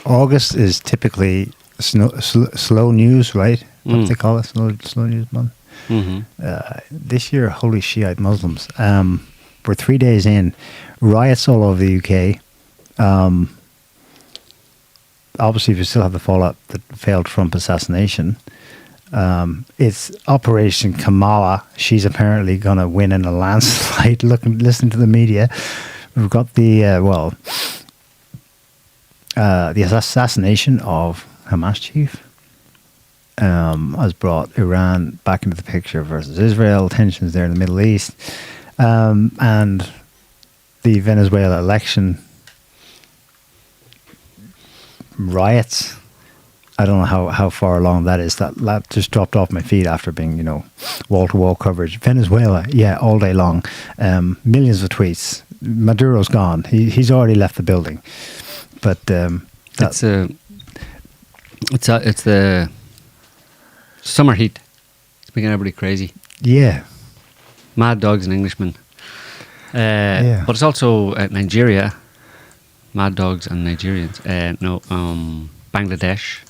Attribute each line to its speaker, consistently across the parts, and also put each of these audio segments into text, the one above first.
Speaker 1: August is typically slow news, right? What they call it, slow news month. This year, holy Shiite Muslims. We're 3 days in. Riots all over the UK. Obviously, we still have the fallout that failed Trump assassination. It's Operation Kamala. She's apparently going to win in a landslide. Listen to the media. We've got the assassination of Hamas chief has brought Iran back into the picture versus Israel. Tensions there in the Middle East, and the Venezuela election riots. I don't know how far along that is. That just dropped off my feed after being, wall-to-wall coverage. Venezuela, yeah, all day long. Millions of tweets. Maduro's gone. He's already left the building. But
Speaker 2: it's the summer heat. It's making everybody crazy.
Speaker 1: Yeah.
Speaker 2: Mad dogs and Englishmen.
Speaker 1: Yeah.
Speaker 2: But it's also Nigeria. Mad dogs and Nigerians. Bangladesh.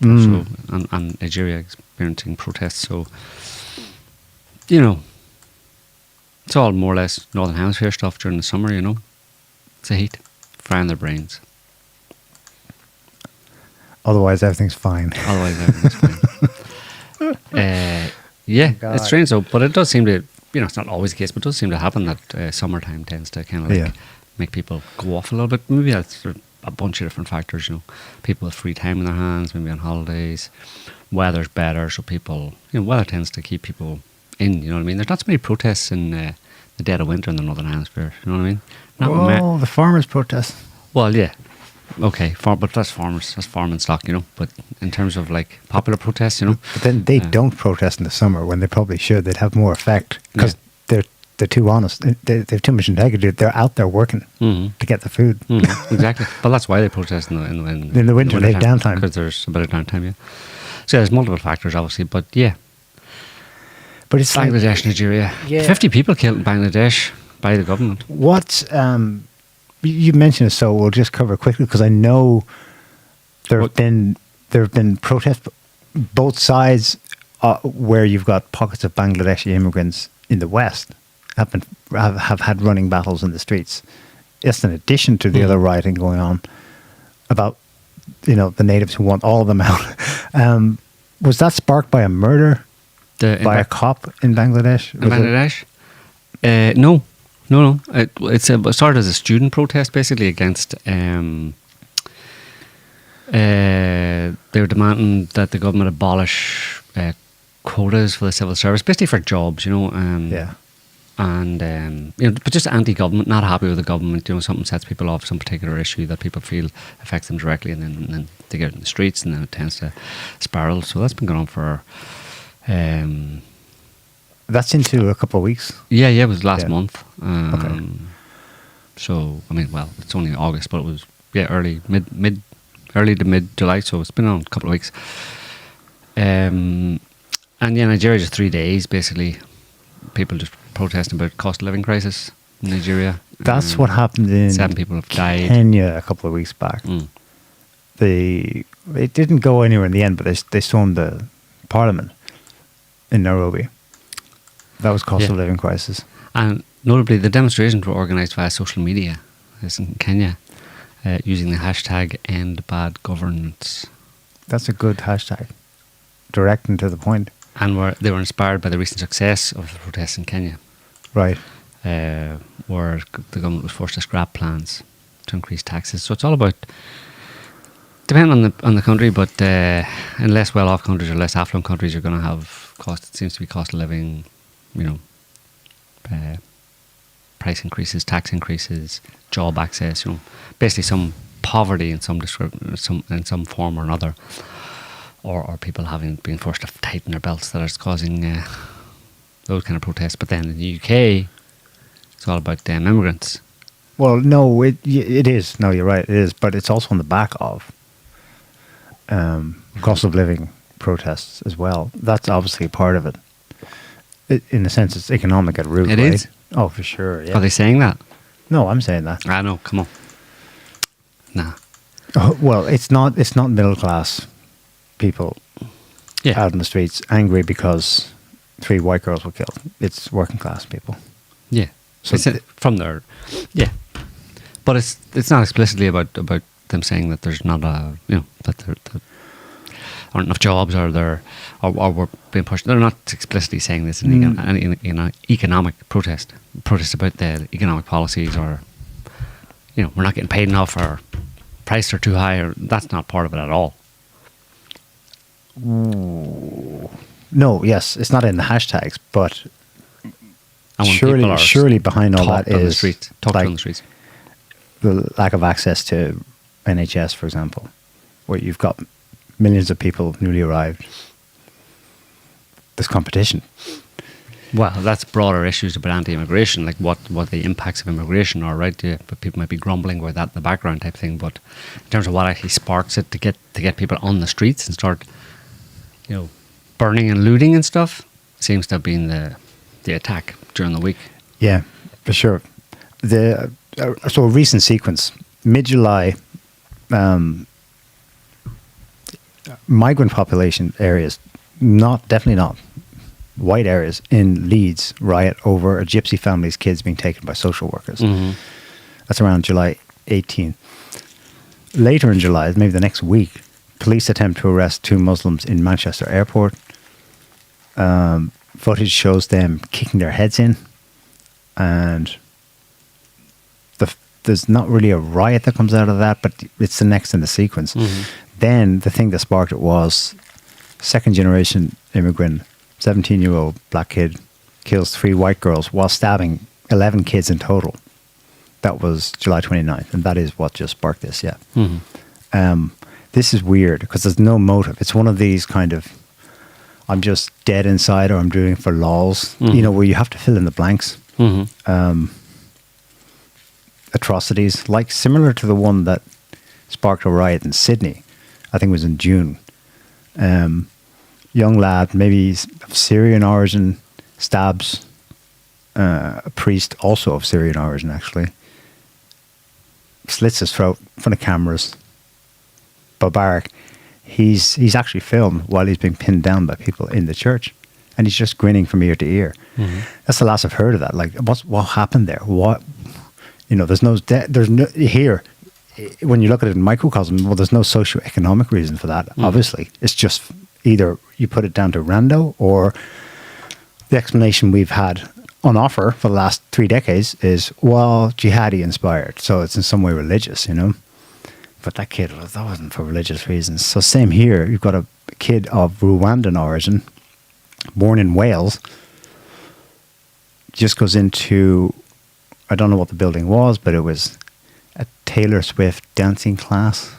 Speaker 2: Also, and Nigeria experiencing protests. So, it's all more or less Northern Hemisphere stuff during the summer, It's the heat. Frying their brains.
Speaker 1: Otherwise, everything's fine.
Speaker 2: Yeah, it's strange though, but it does seem to, it's not always the case, but it does seem to happen that summertime tends to kind of make people go off a little bit. Maybe that's a bunch of different factors, People with free time in their hands, maybe on holidays. Weather's better, so people, weather tends to keep people in, you know what I mean? There's not so many protests in the dead of winter in the Northern Hemisphere, you know what I mean?
Speaker 1: The farmers' protest.
Speaker 2: Well, yeah. Okay, but that's farmers, that's farming stock, But in terms of like popular protests,
Speaker 1: But then they don't protest in the summer when they probably should. They'd have more effect because they're too honest. They have too much integrity. They're out there working to get the food.
Speaker 2: Exactly. But that's why they protest in
Speaker 1: the winter. They have downtime
Speaker 2: because there's a bit of downtime. Yeah. So there's multiple factors, obviously, but yeah.
Speaker 1: But it's
Speaker 2: Bangladesh, Nigeria. 50 people killed in Bangladesh by the government.
Speaker 1: What's you mentioned it, so we'll just cover it quickly because I know there have been protests, both sides, where you've got pockets of Bangladeshi immigrants in the West have had running battles in the streets. Just in addition to the other rioting going on about the natives who want all of them out. Was that sparked by a murder by a cop in Bangladesh?
Speaker 2: No. It started as a student protest, basically against. They were demanding that the government abolish quotas for the civil service, basically for jobs, And but just anti-government, not happy with the government. Something sets people off, some particular issue that people feel affects them directly, and then they get in the streets, and then it tends to spiral. So that's been going on for.
Speaker 1: That's into a couple of weeks.
Speaker 2: Yeah, it was last month.
Speaker 1: Okay.
Speaker 2: So it's only August, but it was early to mid July. So it's been on a couple of weeks. And Nigeria just 3 days basically. People just protesting about cost of living crisis in Nigeria.
Speaker 1: That's what happened in
Speaker 2: 7 people have died.
Speaker 1: Kenya a couple of weeks back. It didn't go anywhere in the end, but they stormed the parliament in Nairobi. That was cost of living crisis.
Speaker 2: And notably, the demonstrations were organised via social media. This in Kenya, using the hashtag #EndBadGovernance.
Speaker 1: That's a good hashtag. Direct and to the point.
Speaker 2: And they were inspired by the recent success of the protests in Kenya.
Speaker 1: Right.
Speaker 2: Where the government was forced to scrap plans to increase taxes. So it's all about, depending on the country, but in less well-off countries or less affluent countries, you're going to have it seems to be cost of living, price increases, tax increases, job access, basically some poverty in some form or another. Or people being forced to tighten their belts that is causing those kind of protests. But then in the UK, it's all about immigrants.
Speaker 1: Well, no, it is. No, you're right, it is. But it's also on the back of cost of living protests as well. That's obviously a part of it. In a sense, it's economic at root,
Speaker 2: It
Speaker 1: right?
Speaker 2: is?
Speaker 1: Oh, for sure, yeah.
Speaker 2: Are they saying that?
Speaker 1: No, I'm saying that.
Speaker 2: I know, come on. Nah.
Speaker 1: Oh, well, it's not middle class people out in the streets angry because 3 white girls were killed. It's working class people.
Speaker 2: Yeah. So it's from their, but it's not explicitly about them saying that there's not that there aren't enough jobs or we're being pushed. They're not explicitly saying this in an economic protest about the economic policies, or we're not getting paid enough, or prices are too high, or that's not part of it at all.
Speaker 1: Ooh. No, yes, it's not in the hashtags, but surely behind all that is
Speaker 2: talk on the streets.
Speaker 1: The lack of access to NHS, for example, where you've got millions of people newly arrived. There's competition.
Speaker 2: Well, that's broader issues about anti-immigration, like what the impacts of immigration are, right? Yeah, but people might be grumbling about that in the background type thing. But in terms of what actually sparks it to get people on the streets and start, burning and looting and stuff, seems to have been the attack during the week.
Speaker 1: Yeah, for sure. So a recent sequence, mid-July, migrant population areas, definitely not white areas in Leeds, riot over a gypsy family's kids being taken by social workers. Mm-hmm. That's around July 18th. Later in July, maybe the next week, police attempt to arrest 2 Muslims in Manchester airport. Footage shows them kicking their heads in, and there's not really a riot that comes out of that, but it's the next in the sequence. Mm-hmm. Then the thing that sparked it was second generation immigrant, 17-year-old black kid kills 3 white girls while stabbing 11 kids in total. That was July 29th, and that is what just sparked this, yeah. Mm-hmm. This is weird because there's no motive. It's one of these kind of, I'm just dead inside, or I'm doing it for lols, where you have to fill in the blanks. Mm-hmm. Atrocities, like similar to the one that sparked a riot in Sydney, I think it was in June. Young lad, maybe of Syrian origin, stabs a priest, also of Syrian origin, actually. Slits his throat in front of cameras. Barbaric. He's actually filmed while he's being pinned down by people in the church, and he's just grinning from ear to ear. Mm-hmm. That's the last I've heard of that. Like, what happened there? What, there's no here. When you look at it in microcosm, well, there's no socio-economic reason for that. Obviously, it's just either you put it down to rando, or the explanation we've had on offer for the last 3 decades is, well, jihadi inspired, so it's in some way religious, But that kid, that wasn't for religious reasons. So same here. You've got a kid of Rwandan origin, born in Wales, just goes into, I don't know what the building was, but it was a Taylor Swift dancing class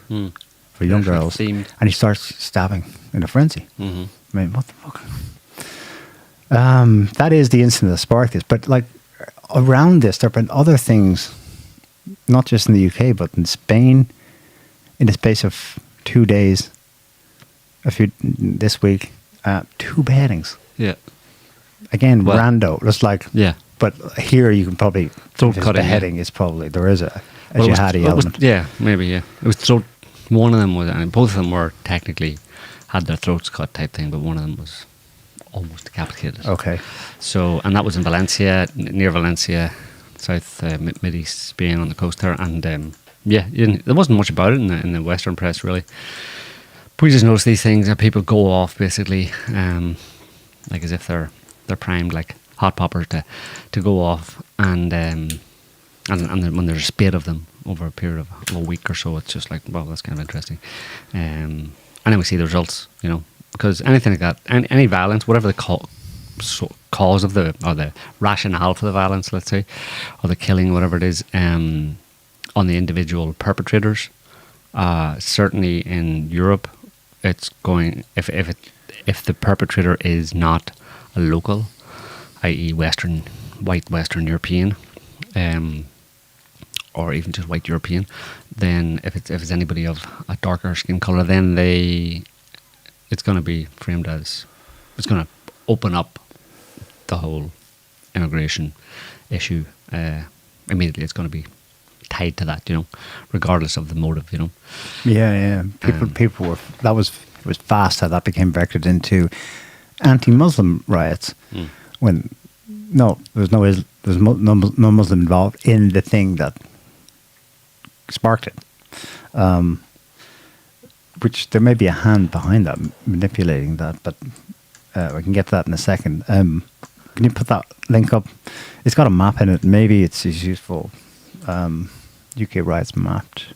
Speaker 1: for young girls. Themed. And he starts stabbing in a frenzy. Mm-hmm. I mean, what the fuck? That is the incident that sparked this. But like around this, there have been other things, not just in the UK, but in Spain, in the space of 2 days, this week, 2 beheadings. Yeah. Again, rando. Just like, but here you can probably, throat cutting. Beheading is probably, there is a jihadi element.
Speaker 2: Maybe. It was throat. One of them was, and both of them were technically had their throats cut type thing, but one of them was almost decapitated.
Speaker 1: Okay.
Speaker 2: So, and that was in Valencia, near Valencia, south mid-east Spain on the coast there, and there wasn't much about it in the Western press really. But we just noticed these things that people go off basically, like as if they're primed like hot poppers to go off, and then when there's a spate of them over a period of a week or so, it's just like, well, that's kind of interesting. And then we see the results, because anything like that, any violence, whatever the cause of the rationale for the violence, let's say, or the killing, whatever it is, on the individual perpetrators, certainly in Europe, it's going, if the perpetrator is not a local, i.e. white Western European, or even just white European, then if it's anybody of a darker skin color, then it's going to be framed as, it's going to open up the whole immigration issue immediately. It's going to be tied to that, regardless of the motive,
Speaker 1: Yeah. People were, that was fast how that became vectored into anti-Muslim riots when there was no Muslim involved in the thing that sparked it. Which there may be a hand behind that, manipulating that, but we can get to that in a second. Can you put that link up? It's got a map in it. Maybe it's useful. UK riots mapped.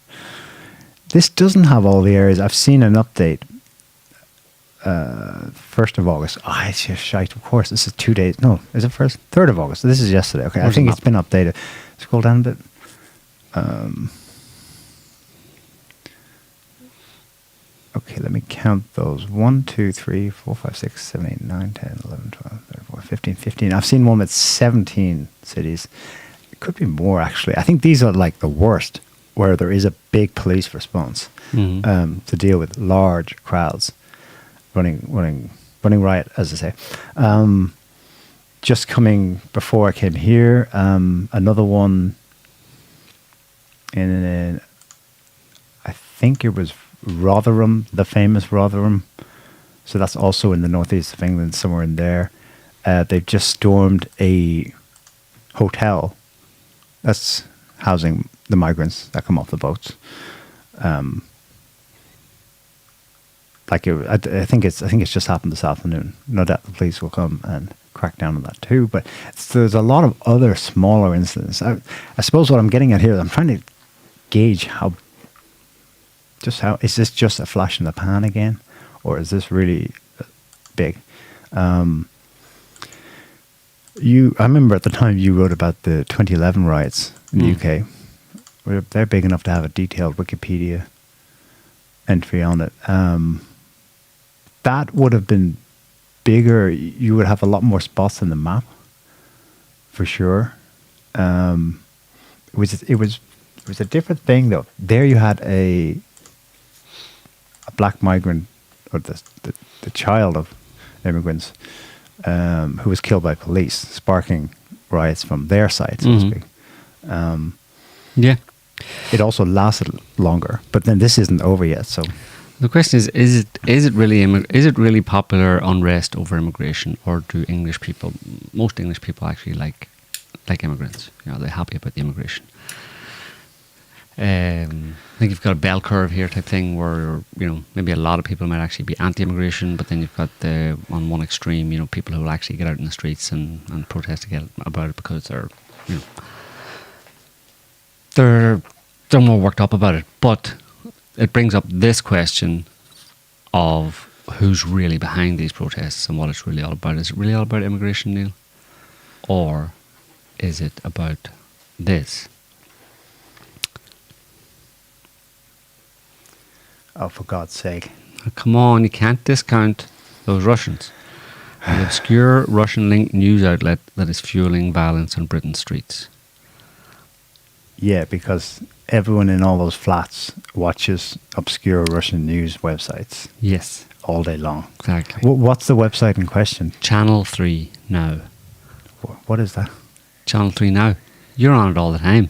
Speaker 1: This doesn't have all the areas. I've seen an update. 1st of August. It's just shite. Of course, this is 2 days. No, is it 1st? 3rd of August. This is yesterday. Okay, I think it's been updated. Scroll down a bit. Okay, let me count those. 1, 2, 3, 4, 5, 6, 7, 8, 9, 10, 11, 12, 13, 14, 15, 15. I've seen one with 17 cities. It could be more, actually. I think these are like the worst, where there is a big police response to deal with large crowds running riot, as I say. Just coming before I came here, another one in, I think it was Rotherham, the famous Rotherham. So that's also in the northeast of England, somewhere in there. They've just stormed a hotel that's housing the migrants that come off the boats. I think it's just happened this afternoon. No doubt the police will come and crack down on that too. But there's a lot of other smaller incidents. I suppose what I'm getting at here, I'm trying to gauge how is this just a flash in the pan again, or is this really big? I remember at the time you wrote about the 2011 riots in the UK. They're big enough to have a detailed Wikipedia entry on it. That would have been bigger. You would have a lot more spots in the map, for sure. It was a different thing though. There you had a black migrant, or the child of immigrants, who was killed by police, sparking riots from their side, so to speak.
Speaker 2: Yeah.
Speaker 1: It also lasted longer, but then this isn't over yet. So
Speaker 2: the question is it really popular unrest over immigration, or do most English people actually like immigrants? They're happy about the immigration. I think you've got a bell curve here type thing where maybe a lot of people might actually be anti-immigration, but then you've got on one extreme, people who will actually get out in the streets and protest about it because they're more worked up about it. But it brings up this question of who's really behind these protests and what it's really all about. Is it really all about immigration, Neil, or is it about this?
Speaker 1: Oh, for God's sake.
Speaker 2: Come on, you can't discount those Russians. An obscure Russian-linked news outlet that is fueling violence on Britain's streets.
Speaker 1: Yeah, because everyone in all those flats watches obscure Russian news websites.
Speaker 2: Yes.
Speaker 1: All day long.
Speaker 2: Exactly.
Speaker 1: What's the website in question?
Speaker 2: Channel 3 Now.
Speaker 1: What is that?
Speaker 2: Channel 3 Now. You're on it all the time.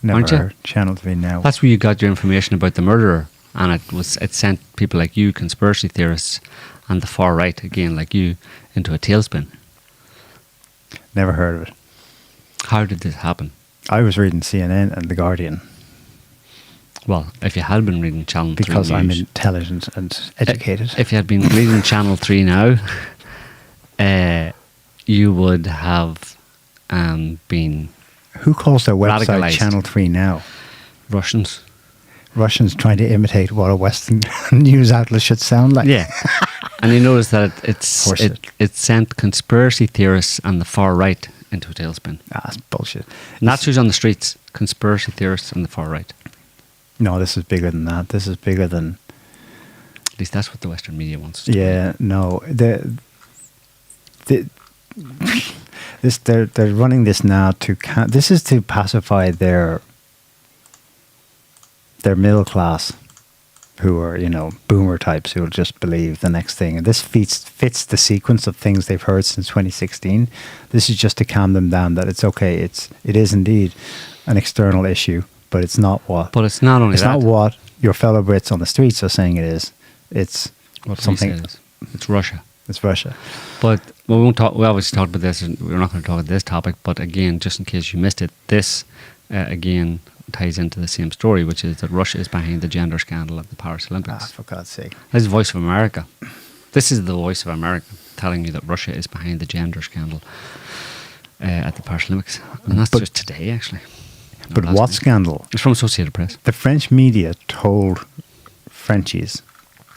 Speaker 1: Never
Speaker 2: aren't you?
Speaker 1: heard. Channel 3 Now.
Speaker 2: That's where you got your information about the murderer, and it sent people like you, conspiracy theorists, and the far right, again like you, into a tailspin.
Speaker 1: Never heard of it.
Speaker 2: How did this happen?
Speaker 1: I was reading CNN and The Guardian.
Speaker 2: Well, if you had been reading Channel 3
Speaker 1: because
Speaker 2: News,
Speaker 1: I'm intelligent and educated.
Speaker 2: If you had been reading Channel 3 Now, you would have been...
Speaker 1: Who calls their website
Speaker 2: radicalized.
Speaker 1: Channel 3 Now?
Speaker 2: Russians.
Speaker 1: Russians trying to imitate what a Western news outlet should sound like.
Speaker 2: Yeah. And you notice that it sent conspiracy theorists and the far right into a tailspin.
Speaker 1: That's bullshit.
Speaker 2: And that's who's on the streets. Conspiracy theorists and the far right.
Speaker 1: No, this is bigger than that. This is bigger than...
Speaker 2: At least that's what the Western media wants to
Speaker 1: Yeah, no. They're running this now to... This is to pacify their middle class who are, boomer types who will just believe the next thing. And this fits the sequence of things they've heard since 2016. This is just to calm them down that it's okay. It is indeed an external issue, but it's not what.
Speaker 2: But it's not only
Speaker 1: it's
Speaker 2: that.
Speaker 1: not what your fellow Brits on the streets are saying it is. It's
Speaker 2: what
Speaker 1: something.
Speaker 2: It's Russia.
Speaker 1: It's Russia.
Speaker 2: But we won't talk. We obviously talked about this, and we're not going to talk about this topic. But again, just in case you missed it, this again ties into the same story, which is that Russia is behind the gender scandal at the Paris Olympics.
Speaker 1: For God's sake!
Speaker 2: This is the Voice of America. This is the Voice of America telling you that Russia is behind the gender scandal at the Paris Olympics, and that's just today, actually.
Speaker 1: But what scandal?
Speaker 2: It's from Associated Press.
Speaker 1: The French media told Frenchies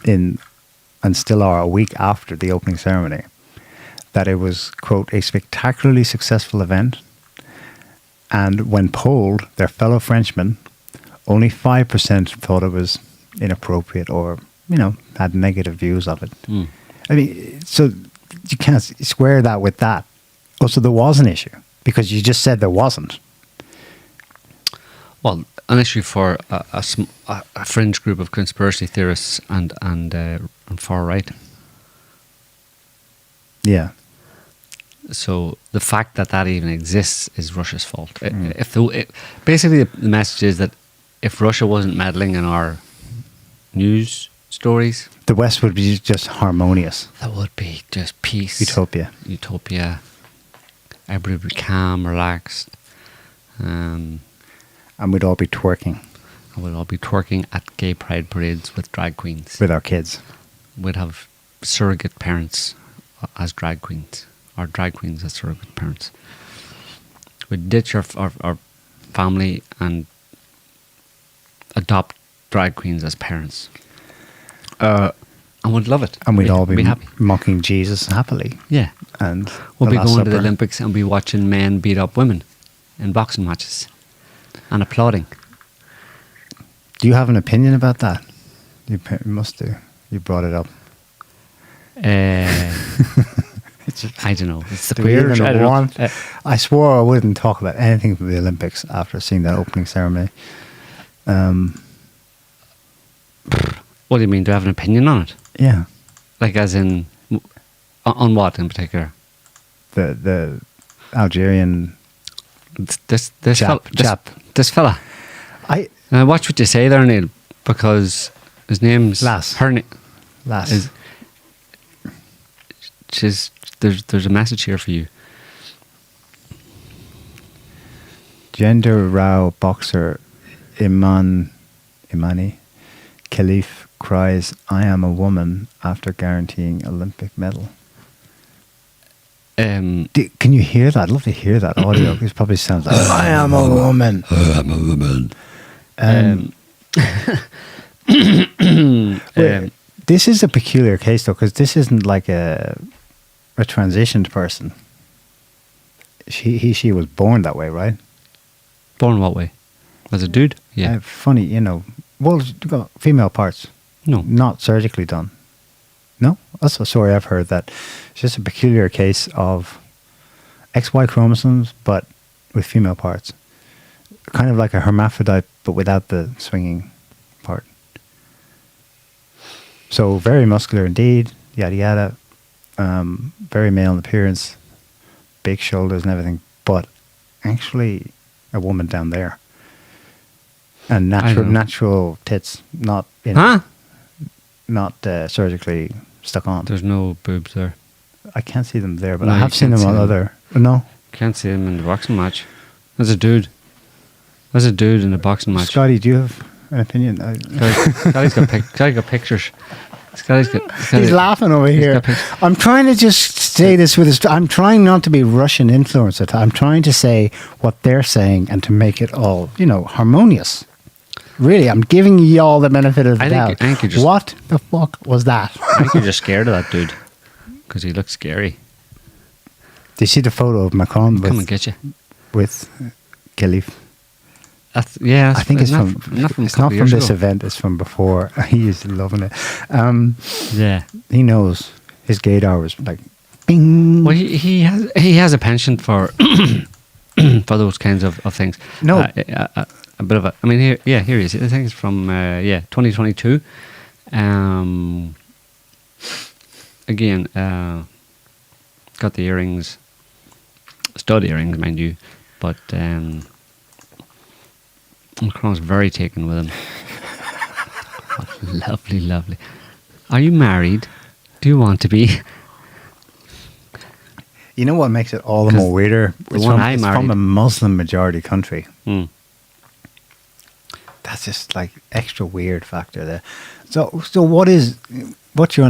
Speaker 1: and still are a week after the opening ceremony that it was, quote, a spectacularly successful event. And when polled, their fellow Frenchmen, only 5% thought it was inappropriate or, had negative views of it.
Speaker 2: Mm.
Speaker 1: I mean, so you can't square that with that. Oh, so there was an issue because you just said there wasn't.
Speaker 2: Well, an issue for a fringe group of conspiracy theorists and far right.
Speaker 1: Yeah.
Speaker 2: So the fact that even exists is Russia's fault. Basically, the message is that if Russia wasn't meddling in our news stories,
Speaker 1: the West would be just harmonious.
Speaker 2: That would be just peace. Utopia. Everybody would be calm, relaxed.
Speaker 1: And we'd all be twerking.
Speaker 2: And we'd all be twerking at gay pride parades with drag queens.
Speaker 1: With our kids.
Speaker 2: We'd have surrogate parents as drag queens. Or drag queens as surrogate parents. We'd ditch our family and adopt drag queens as parents. And we'd love it.
Speaker 1: And we'd all be
Speaker 2: happy.
Speaker 1: Mocking Jesus happily.
Speaker 2: Yeah.
Speaker 1: And
Speaker 2: we'll be going to the Olympics and be watching men beat up women in boxing matches. And applauding.
Speaker 1: Do you have an opinion about that? You must do. You brought it up.
Speaker 2: I don't know. It's the queer.
Speaker 1: I swore I wouldn't talk about anything from the Olympics after seeing that opening ceremony.
Speaker 2: What do you mean? Do I have an opinion on it?
Speaker 1: Yeah.
Speaker 2: Like as in, on what in particular?
Speaker 1: The Algerian.
Speaker 2: This
Speaker 1: chap.
Speaker 2: This fella. Watch what you say there, Neil, because his name's
Speaker 1: Lass.
Speaker 2: Lass. There's a message here for you.
Speaker 1: Gender row boxer Imani Khalif cries, "I am a woman" after guaranteeing Olympic medal. Can you hear that? I'd love to hear that audio. It probably sounds like, I am a woman. I am a woman. This is a peculiar case, though, because this isn't like a transitioned person. She was born that way, right?
Speaker 2: Born what way? As a dude? Yeah.
Speaker 1: Funny, well, female parts.
Speaker 2: No.
Speaker 1: Not surgically done. No? That's a story I've heard, that it's just a peculiar case of XY chromosomes, but with female parts. Kind of like a hermaphrodite, but without the swinging part. So very muscular indeed, yada yada. Very male in appearance, big shoulders and everything, but actually a woman down there. And natural tits, not surgically stuck on.
Speaker 2: There's no boobs there.
Speaker 1: I can't see them there, but I have seen them on other. No,
Speaker 2: can't see them in the boxing match. There's a dude in the boxing match.
Speaker 1: Scotty, do you have an opinion?
Speaker 2: Scotty's got pictures.
Speaker 1: He's laughing over here. I'm trying to just say this with his. I'm trying not to be Russian influencer. I'm trying to say what they're saying and to make it all, harmonious. Really, I'm giving you all the benefit of the doubt. What the fuck was that?
Speaker 2: I think you're just scared of that dude because he looks scary.
Speaker 1: Do you see the photo of Macron
Speaker 2: come and get you
Speaker 1: with Khalif?
Speaker 2: I think it's not from
Speaker 1: this event. It's from before. He's loving it. He knows his gaydar was like, bing.
Speaker 2: Well, he has a penchant for for those kinds of things.
Speaker 1: No,
Speaker 2: a bit of a. I mean, here he is. I think it's from 2022. Again, got the earrings, stud earrings, mind you, but Macron's very taken with him. Lovely, lovely. Are you married? Do you want to be?
Speaker 1: You know what makes it all the more weirder? It's from a Muslim majority country.
Speaker 2: Mm.
Speaker 1: That's just like extra weird factor there. So what's your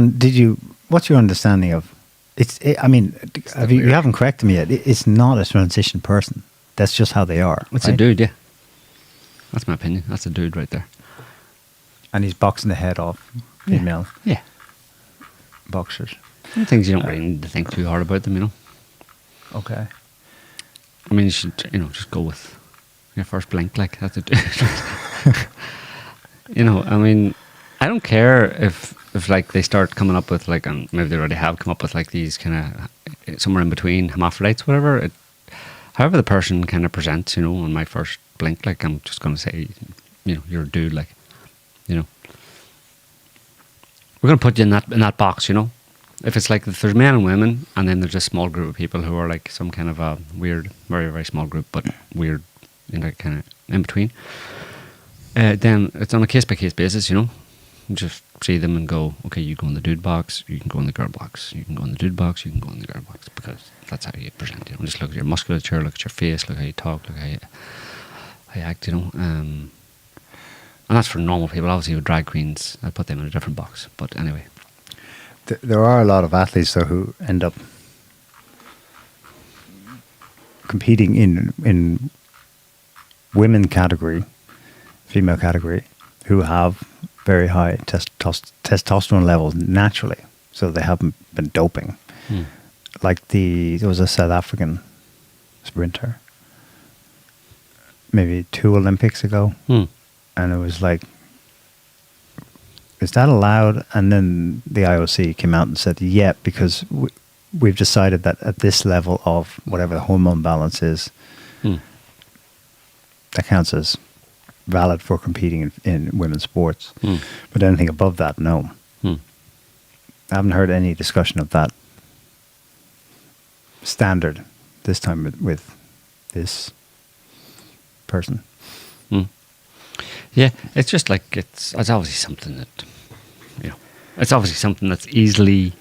Speaker 1: understanding of you haven't corrected me yet. It's not a transition person. That's just how they are.
Speaker 2: It's a dude, yeah. That's my opinion. That's a dude right there.
Speaker 1: And he's boxing the head off female boxers.
Speaker 2: Things you don't really need to think too hard about them,
Speaker 1: Okay.
Speaker 2: I mean, you should, just go with your first blink, like that's a dude. I mean, I don't care if like they start coming up with like, and maybe they already have come up with like these kind of somewhere in between hermaphrodites, whatever. However the person kind of presents, on my first blink, like I'm just going to say, you're a dude, like, we're going to put you in that box, If it's like if there's men and women, and then there's a small group of people who are like some kind of a weird, very very small group, but weird, kind of in between. Then it's on a case-by-case basis, You just see them and go, okay, you go in the dude box, you can go in the girl box, you can go in the dude box, you can go in the girl box, because that's how you present, Just look at your musculature, look at your face, look how you talk, look how you act, And that's for normal people. Obviously, with drag queens, I'd put them in a different box. But anyway.
Speaker 1: There are a lot of athletes, though, who end up competing in women category, female category, who have very high testosterone levels naturally, so they haven't been doping. Like there was a South African sprinter, maybe 2 Olympics ago, and it was like, is that allowed? And then the IOC came out and said, yeah, because we've decided that at this level of whatever the hormone balance is, that counts as valid for competing in women's sports. But anything above that, no. I haven't heard any discussion of that standard this time with this person.
Speaker 2: Yeah, it's just like it's obviously something that it's obviously something that's easily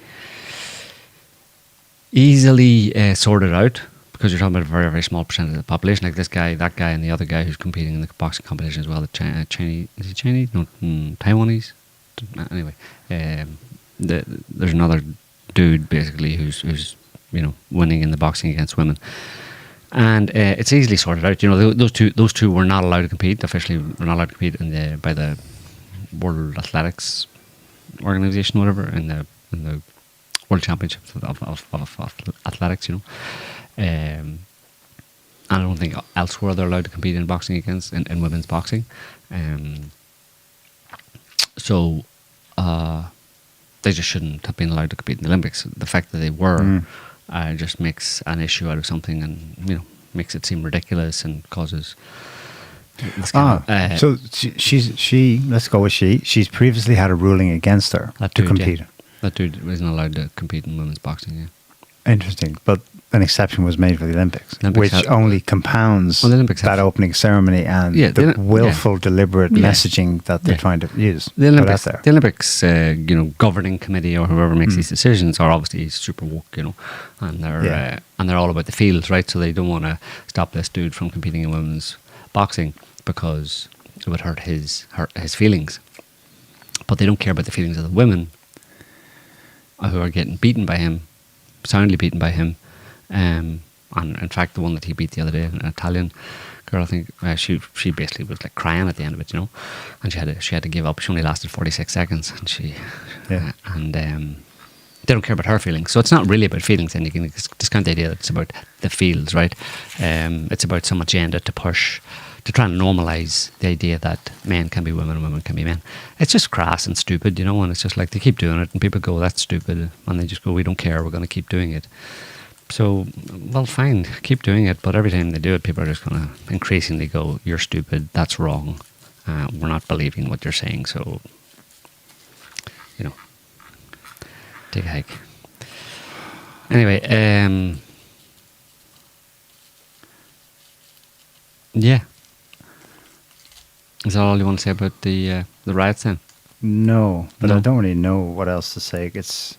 Speaker 2: sorted out, because you're talking about a very very small percentage of the population. Like this guy, that guy, and the other guy who's competing in the boxing competition as well. The Chinese, is he Chinese? No, Taiwanese. Anyway, there's another dude basically who's winning in the boxing against women. And it's easily sorted out. Those two were not allowed to compete. Officially, were not allowed to compete by the World Athletics Organization, whatever, in the World Championships of athletics. And I don't think elsewhere they're allowed to compete in boxing in women's boxing. So they just shouldn't have been allowed to compete in the Olympics. The fact that they were. Just makes an issue out of something, and makes it seem ridiculous and causes.
Speaker 1: So she. Let's go with she. She's previously had a ruling against her to compete.
Speaker 2: Yeah. That dude wasn't allowed to compete in women's boxing. Yeah.
Speaker 1: Interesting, but an exception was made for the Olympics which only compounds that opening ceremony and the willful, deliberate messaging that they're trying to use.
Speaker 2: The Olympics, governing committee or whoever makes these decisions are obviously super woke, and they're all about the fields, right? So they don't want to stop this dude from competing in women's boxing because it would hurt his feelings. But they don't care about the feelings of the women who are getting beaten by him. Soundly beaten by him, and in fact the one that he beat the other day, an Italian girl, I think, she basically was like crying at the end of it, and she had to give up. She only lasted 46 seconds, and they don't care about her feelings. So it's not really about feelings, and you can discount the idea that it's about the fields, right? It's about some agenda to push, to try and normalise the idea that men can be women and women can be men. It's just crass and stupid, and it's just like they keep doing it and people go, that's stupid, and they just go, we don't care, we're going to keep doing it. So, well, fine, keep doing it, but every time they do it, people are just going to increasingly go, you're stupid, that's wrong, we're not believing what you're saying, so you know, take a hike. Anyway, yeah. Is that all you want to say about the riots then?
Speaker 1: No, but
Speaker 2: No.
Speaker 1: I don't really know what else to say. It's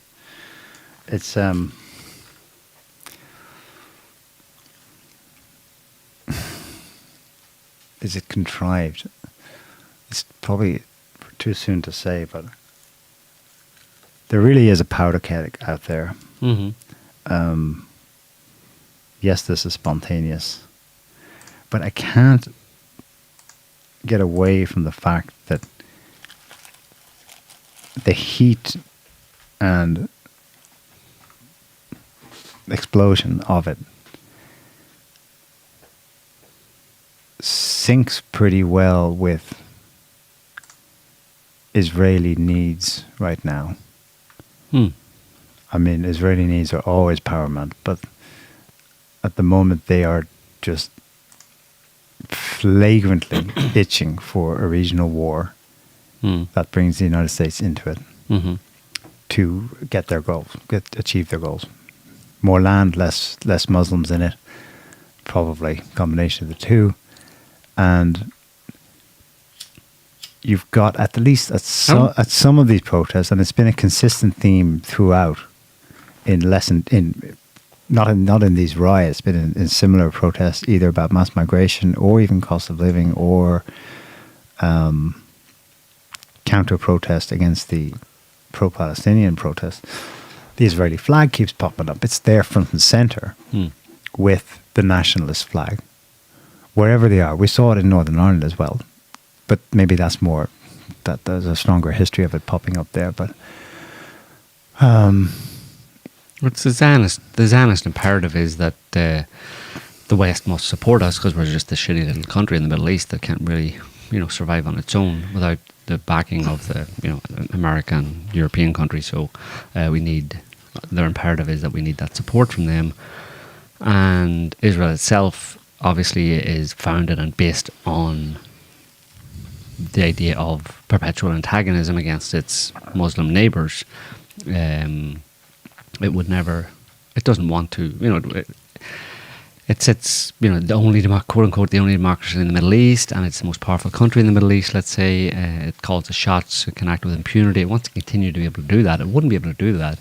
Speaker 1: is it contrived? It's probably too soon to say, but there really is a powder keg out there.
Speaker 2: Mm-hmm.
Speaker 1: Yes, this is spontaneous, but I can't get away from the fact that the heat and explosion of it syncs pretty well with Israeli needs right now. I mean, Israeli needs are always paramount, but at the moment they are just flagrantly itching for a regional war that brings the United States into it to get their goals, achieve their goals. More land, less Muslims in it, probably combination of the two. And you've got at least at some of these protests, and it's been a consistent theme throughout. Not in these riots, but in similar protests, either about mass migration or even cost of living or counter protest against the pro-Palestinian protest. The Israeli flag keeps popping up. It's there front and center with the nationalist flag, wherever they are. We saw it in Northern Ireland as well, but maybe that's more that there's a stronger history of it popping up there. But
Speaker 2: it's the Zionist imperative is that the West must support us because we're just a shitty little country in the Middle East that can't really, survive on its own without the backing of the, American, European countries. So we need, their imperative is that we need that support from them. And Israel itself obviously is founded and based on the idea of perpetual antagonism against its Muslim neighbours. It doesn't want to, it sits, the only, quote unquote, the only democracy in the Middle East, and it's the most powerful country in the Middle East, let's say. It calls the shots, it can act with impunity. It wants to continue to be able to do that. It wouldn't be able to do that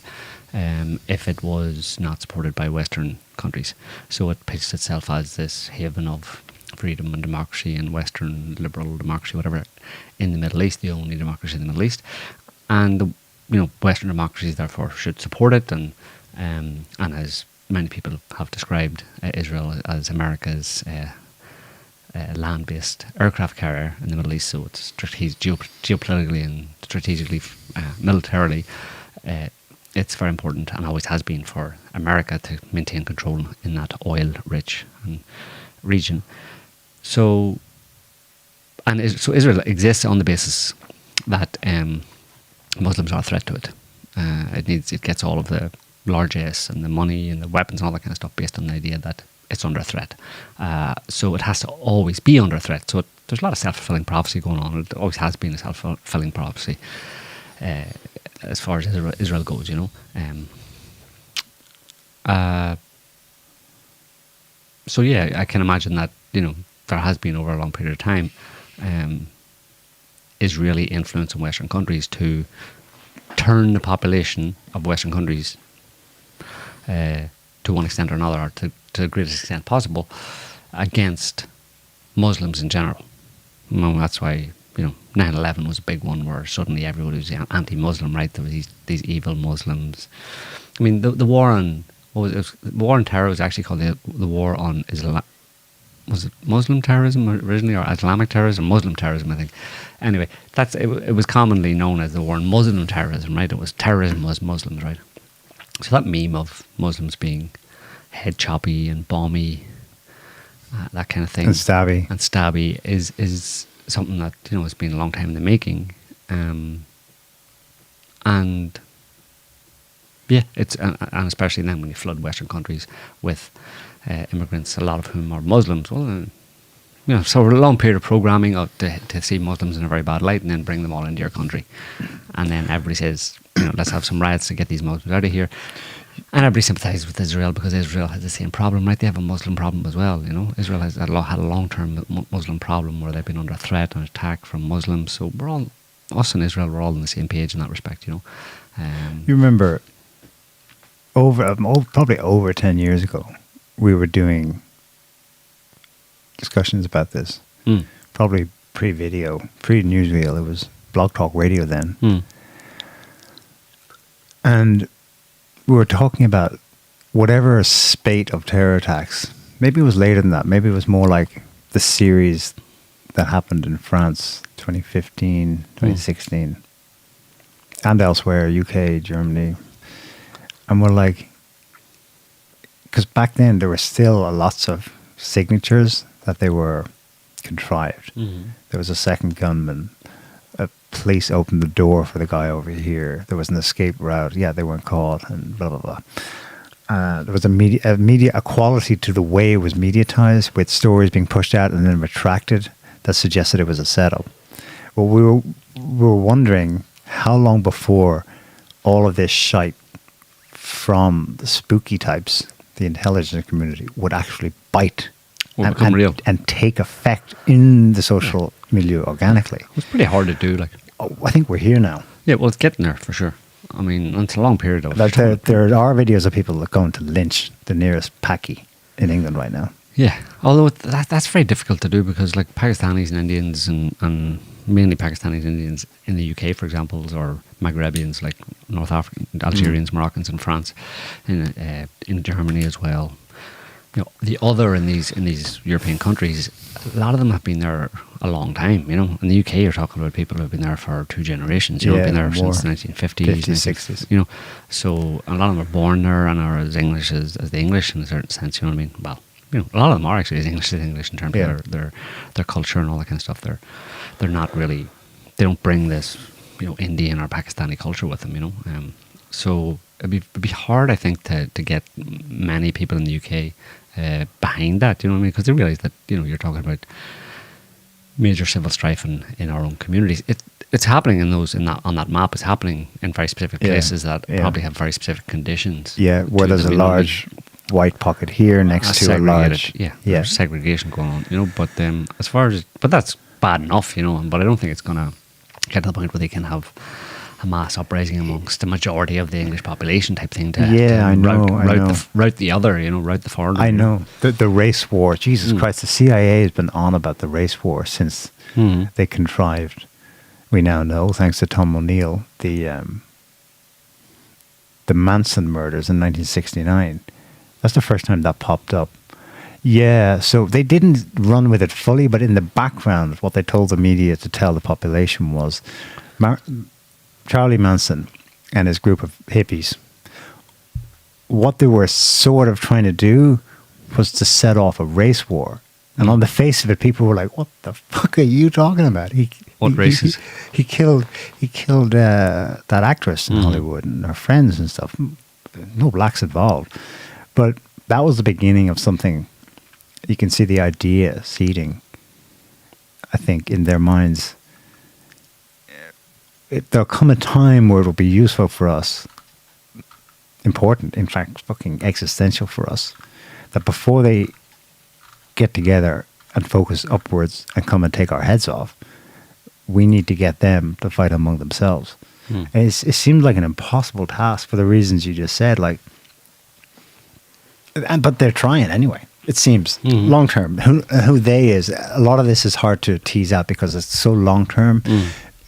Speaker 2: if it was not supported by Western countries. So it pitches itself as this haven of freedom and democracy and Western liberal democracy, whatever, in the Middle East, the only democracy in the Middle East. And Western democracies therefore should support it, and as many people have described Israel as America's land-based aircraft carrier in the Middle East, so it's geopolitically and strategically, militarily, it's very important and always has been for America to maintain control in that oil-rich region. So Israel exists on the basis that Muslims are a threat to it. It gets all of the largesse and the money and the weapons and all that kind of stuff based on the idea that it's under threat. So it has to always be under threat. So there's a lot of self-fulfilling prophecy going on. It always has been a self-fulfilling prophecy as far as Israel goes, So yeah, I can imagine that, there has been over a long period of time Israeli influence in Western countries to turn the population of Western countries to one extent or another, or to the greatest extent possible, against Muslims in general. That's why 9/11 was a big one, where suddenly everybody was anti-Muslim, right? There was these evil Muslims. I mean, the war on the war on terror was actually called the war on Islam. Was it Muslim terrorism originally, or Islamic terrorism? Muslim terrorism, I think. Anyway, it was commonly known as the war on Muslim terrorism, right? It was terrorism was Muslims, right? So that meme of Muslims being head choppy and bomby, that kind of thing,
Speaker 1: and stabby
Speaker 2: is something that has been a long time in the making, and yeah, it's and especially then when you flood Western countries with immigrants, a lot of whom are Muslims. Well, So a long period of programming to see Muslims in a very bad light, and then bring them all into your country, and then everybody says, let's have some riots to get these Muslims out of here. And everybody sympathises with Israel because Israel has the same problem, right? They have a Muslim problem as well, Israel has had a long-term Muslim problem where they've been under threat and attack from Muslims. So us in Israel, we're all on the same page in that respect, You
Speaker 1: remember, probably over 10 years ago, we were doing discussions about this. Probably pre-video, pre-newsreel. It was Blog Talk Radio then. And we were talking about whatever spate of terror attacks. Maybe it was later than that. Maybe it was more like the series that happened in France 2015, 2016, and elsewhere, UK, Germany. And we're like, because back then there were still lots of signatures that they were contrived. There was a second gunman. Police opened the door for the guy over here. There was an escape route. Yeah, they weren't caught, and blah, blah, blah. There was a quality to the way it was mediatized, with stories being pushed out and then retracted, that suggested it was a setup. Well, we were wondering how long before all of this shite from the spooky types, the intelligence community, would actually bite
Speaker 2: become real
Speaker 1: and take effect in the social milieu organically.
Speaker 2: It's pretty hard to do.
Speaker 1: I think we're here now.
Speaker 2: Yeah, well, it's getting there for sure. I mean, it's a long period of.
Speaker 1: There are videos of people going to lynch the nearest Paki in England right now.
Speaker 2: Yeah, although that's very difficult to do because, like, Pakistanis and Indians and mainly Pakistanis and Indians in the UK, for example, or Maghrebians like North African, Algerians, Moroccans in France, in Germany as well. The other in these European countries, a lot of them have been there a long time. In the UK, you're talking about people who have been there for 2 generations. Been there since the 1950s,
Speaker 1: 50s,
Speaker 2: 60s. So a lot of them are born there and are as English as the English in a certain sense. You know what I mean? Well, a lot of them are actually as English in terms of their culture and all that kind of stuff. They're not really. They don't bring this Indian or Pakistani culture with them. So it'd be hard, I think, to get many people in the UK behind that, you know what I mean? Because they realise that, you're talking about major civil strife in our own communities. It's happening on that map. It's happening in very specific places that probably have very specific conditions.
Speaker 1: Yeah, where there's a large white pocket here next to a large...
Speaker 2: There's segregation going on, but but that's bad enough, but I don't think it's going to get to the point where they can have a mass uprising amongst the majority of the English population type thing to route the other, route the foreigner.
Speaker 1: I know. The race war, Jesus Christ, the CIA has been on about the race war since they contrived, we now know, thanks to Tom O'Neill, the Manson murders in 1969. That's the first time that popped up. Yeah, so they didn't run with it fully, but in the background, what they told the media to tell the population was Charlie Manson and his group of hippies, what they were sort of trying to do was to set off a race war. And on the face of it, people were like, what the fuck are you talking about?
Speaker 2: What races?
Speaker 1: He killed that actress in Hollywood and her friends and stuff. No blacks involved. But that was the beginning of something. You can see the idea seeding, I think, in their minds. There'll come a time where it'll be useful for us, important, in fact, fucking existential for us, that before they get together and focus upwards and come and take our heads off, we need to get them to fight among themselves. And it seems like an impossible task for the reasons you just said, but they're trying anyway. It seems long term. Who they is, a lot of this is hard to tease out because it's so long term.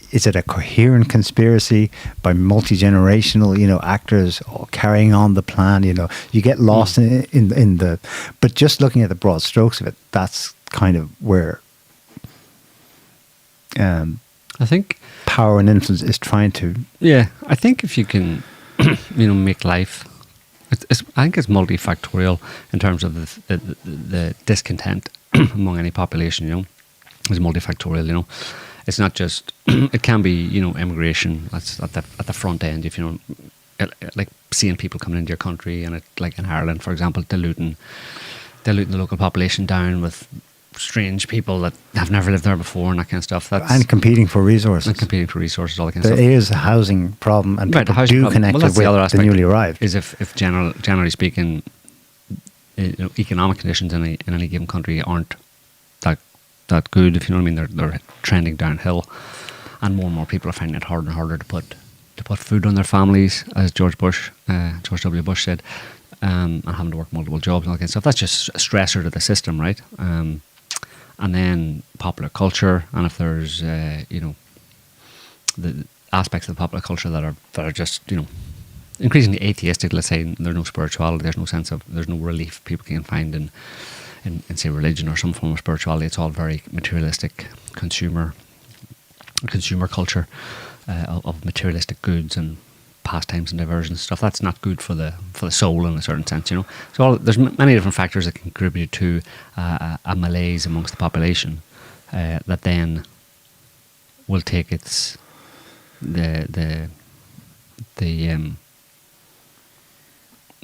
Speaker 1: Is it a coherent conspiracy by multi-generational, actors carrying on the plan? You get lost in the. But just looking at the broad strokes of it, that's kind of where
Speaker 2: I think
Speaker 1: power and influence is trying to.
Speaker 2: Yeah, I think if you can, make life. I think it's multifactorial in terms of the discontent among any population. Is multifactorial. It's not just. It can be immigration. That's at the front end. If like seeing people coming into your country and like in Ireland, for example, diluting the local population down with strange people that have never lived there before and that kind of stuff.
Speaker 1: And competing for resources.
Speaker 2: All that kind of stuff.
Speaker 1: There is a housing problem, and people do connect with the newly arrived.
Speaker 2: Is if generally speaking, economic conditions in any given country aren't that good, if you know what I mean. They're trending downhill, and more people are finding it harder and harder to put food on their families, as George W. Bush said, and having to work multiple jobs and all that kind of stuff. That's just a stressor to the system, right? And then popular culture, and if there's the aspects of the popular culture that are just increasingly atheistic, let's say, there's no spirituality, there's no relief people can find in say religion or some form of spirituality. It's all very materialistic consumer culture of materialistic goods and pastimes and diversions and stuff. That's not good for the soul in a certain sense, So there's many different factors that can contribute to a malaise amongst the population that then will take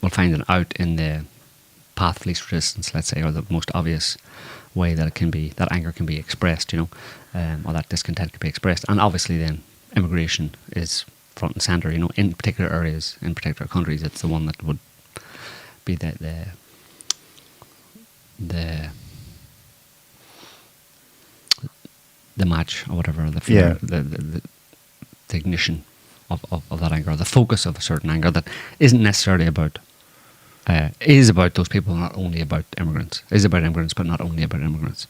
Speaker 2: we'll find it out in the path of least resistance, let's say, or the most obvious way that anger can be expressed, or that discontent can be expressed. And obviously then immigration is front and centre, in particular areas, in particular countries. It's the one that would be the match or whatever, the ignition of that anger, the focus of a certain anger that isn't necessarily about is about those people, not only about immigrants. Is about immigrants, but not only about immigrants.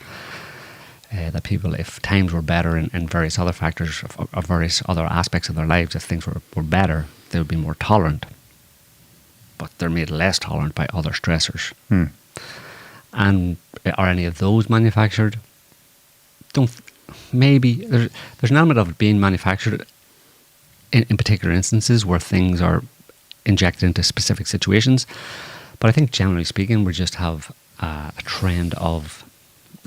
Speaker 2: That people, if times were better in various other factors, or various other aspects of their lives, if things were better, they would be more tolerant. But they're made less tolerant by other stressors. And are any of those manufactured? Maybe there's an element of it being manufactured in particular instances where things are injected into specific situations. But I think generally speaking, we just have a trend of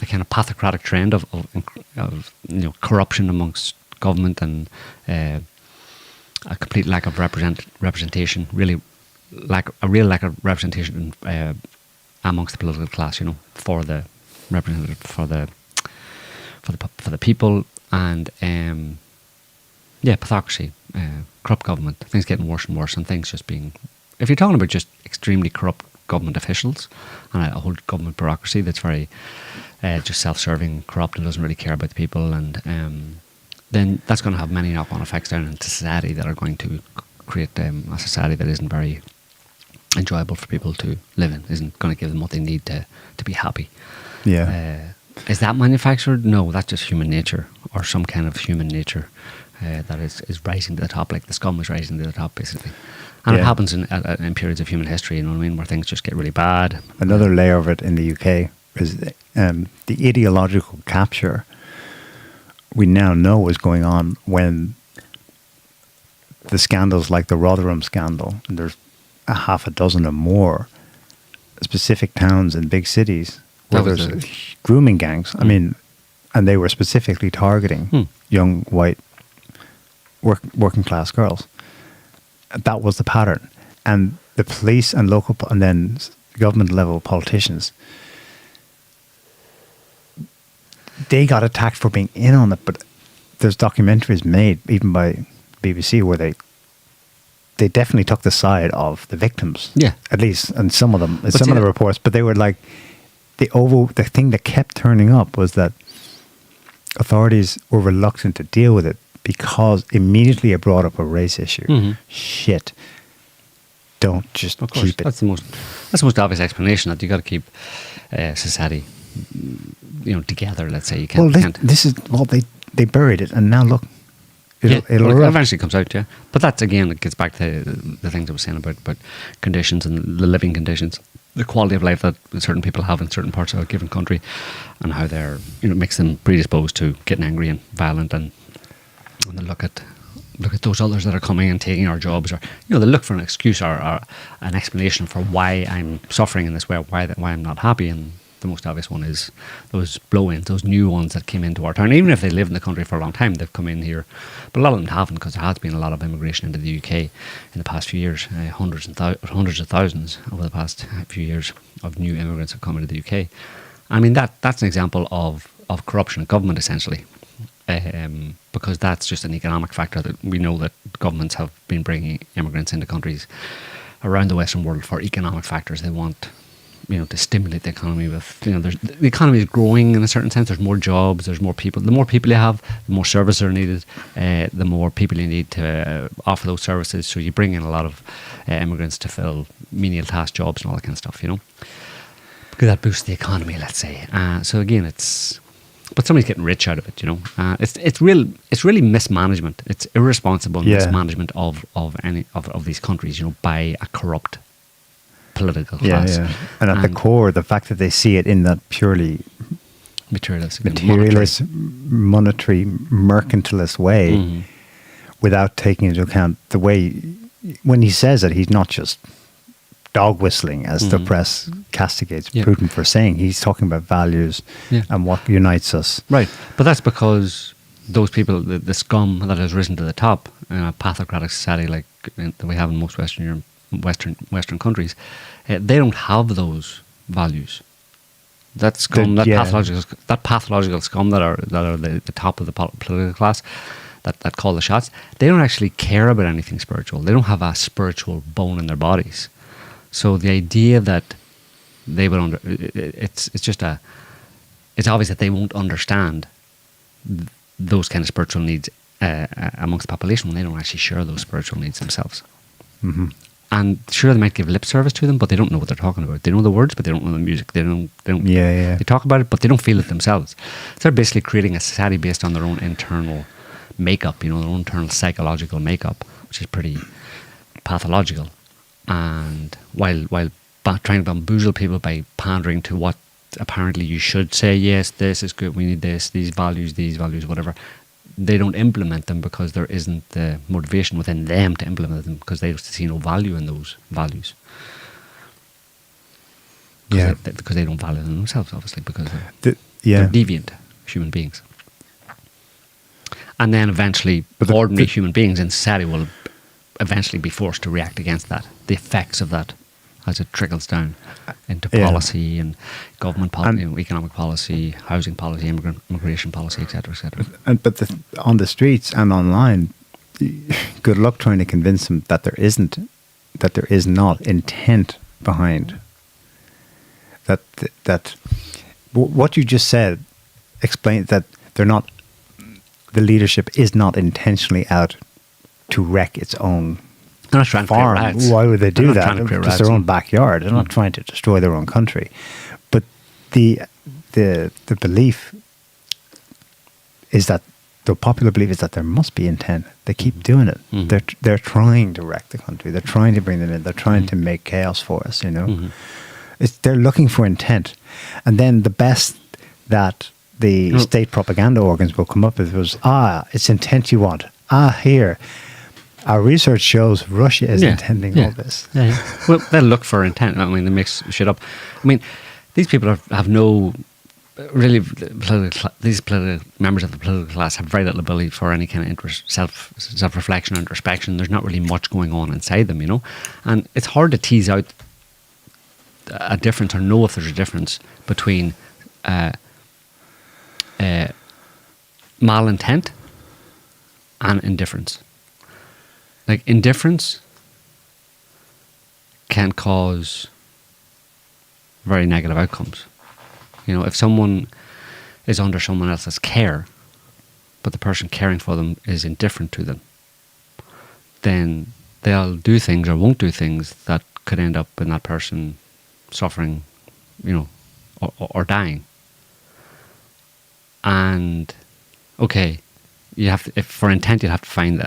Speaker 2: a kind of pathocratic trend of corruption amongst government and a complete lack of representation. Really, a real lack of representation amongst the political class. For the representative, for the people, and pathocracy, corrupt government, things getting worse and worse, and things just being. If you're talking about just extremely corrupt government officials and a whole government bureaucracy that's very just self-serving, corrupt, and doesn't really care about the people, and then that's going to have many knock-on effects down into society that are going to create a society that isn't very enjoyable for people to live in, isn't going to give them what they need to be happy.
Speaker 1: Yeah.
Speaker 2: Is that manufactured? No, that's just human nature, or some kind of human nature that is rising to the top, like the scum is rising to the top, basically. And it happens in periods of human history, where things just get really bad.
Speaker 1: Another layer of it in the UK is the ideological capture we now know is going on when the scandals like the Rotherham scandal, and there's a half a dozen or more specific towns and big cities where there's grooming gangs. I mean, and they were specifically targeting young white working class girls. That was the pattern. And the police and local and then government level politicians, they got attacked for being in on it. But there's documentaries made even by BBC where they definitely took the side of the victims. Yeah, at least, and some of them, some of the reports. But they were like the thing that kept turning up was that authorities were reluctant to deal with it because immediately it brought up a race issue. Shit. Don't just keep it.
Speaker 2: That's the most obvious explanation, that you got to keep society, together. Let's say you can't.
Speaker 1: Well, they buried it, and now look, it
Speaker 2: eventually comes out. Yeah, but that's again, it gets back to the things I was saying about conditions and the living conditions, the quality of life that certain people have in certain parts of a given country, and how they're makes them predisposed to getting angry and violent, and they look at those others that are coming and taking our jobs, or they look for an excuse or an explanation for why I'm suffering in this way, why I'm not happy. And the most obvious one is those blow-ins, those new ones that came into our town. Even if they live in the country for a long time, they've come in here, but a lot of them haven't, because there has been a lot of immigration into the UK in the past few years. Hundreds of thousands over the past few years of new immigrants have come into the UK, I mean, that's an example of corruption of government, essentially. Because that's just an economic factor that we know that governments have been bringing immigrants into countries around the Western world for economic factors. They want, to stimulate the economy with, the economy is growing in a certain sense. There's more jobs, there's more people. The more people you have, the more services are needed, the more people you need to offer those services. So you bring in a lot of immigrants to fill menial task jobs and all that kind of stuff, Because that boosts the economy, let's say. So again, but somebody's getting rich out of it, It's really mismanagement. It's irresponsible mismanagement of any of these countries, by a corrupt political class.
Speaker 1: Yeah. And at the core, the fact that they see it in that purely materialist, monetary, mercantilist way, without taking into account the way, when he says it, he's not just dog whistling, as the press castigates Putin for saying. He's talking about values and what unites us.
Speaker 2: Right. But that's because those people, the scum that has risen to the top in a pathocratic society like that we have in most Western countries, they don't have those values. That scum, that pathological scum that are the top of the political class, that call the shots, they don't actually care about anything spiritual. They don't have a spiritual bone in their bodies. So the idea that they would it's obvious that they won't understand those kind of spiritual needs amongst the population when they don't actually share those spiritual needs themselves. Mm-hmm. And sure, they might give lip service to them, but they don't know what they're talking about. They know the words, but they don't know the music. They don't. They talk about it, but they don't feel it themselves. So they're basically creating a society based on their own internal makeup, their own internal psychological makeup, which is pretty pathological. And while trying to bamboozle people by pandering to what apparently you should say, yes, this is good, we need this, these values, whatever, they don't implement them because there isn't the motivation within them to implement them because they just see no value in those values. Because they don't value them themselves, obviously, because they're deviant human beings. And then eventually, ordinary human beings in society will eventually be forced to react against that, the effects of that, as it trickles down into policy and government policy, economic policy, housing policy, immigration policy, etc., etc.
Speaker 1: But on the streets and online, good luck trying to convince them that there is not intent behind that. What you just said explains that the leadership is not intentionally out to wreck its own
Speaker 2: They're not trying
Speaker 1: farm.
Speaker 2: To create riots.
Speaker 1: Why would they do that?
Speaker 2: It's
Speaker 1: their own backyard. They're not trying to destroy their own country. But the belief is that the popular belief is that there must be intent. They keep doing it. They're trying to wreck the country. They're trying to bring them in. They're trying to make chaos for us. They're looking for intent, and then the best that the state propaganda organs will come up with was, it's intent you want. Here. Our research shows Russia is intending all this.
Speaker 2: Yeah. Well, they'll look for intent. I mean, they mix shit up. I mean, these people have no really these political members of the political class have very little ability for any kind of self-reflection or introspection. There's not really much going on inside them, and it's hard to tease out a difference or know if there's a difference between malintent and indifference. Like, indifference can cause very negative outcomes. If someone is under someone else's care, but the person caring for them is indifferent to them, then they'll do things or won't do things that could end up in that person suffering, or dying. And, okay, you have to, if for intent, you'd have to find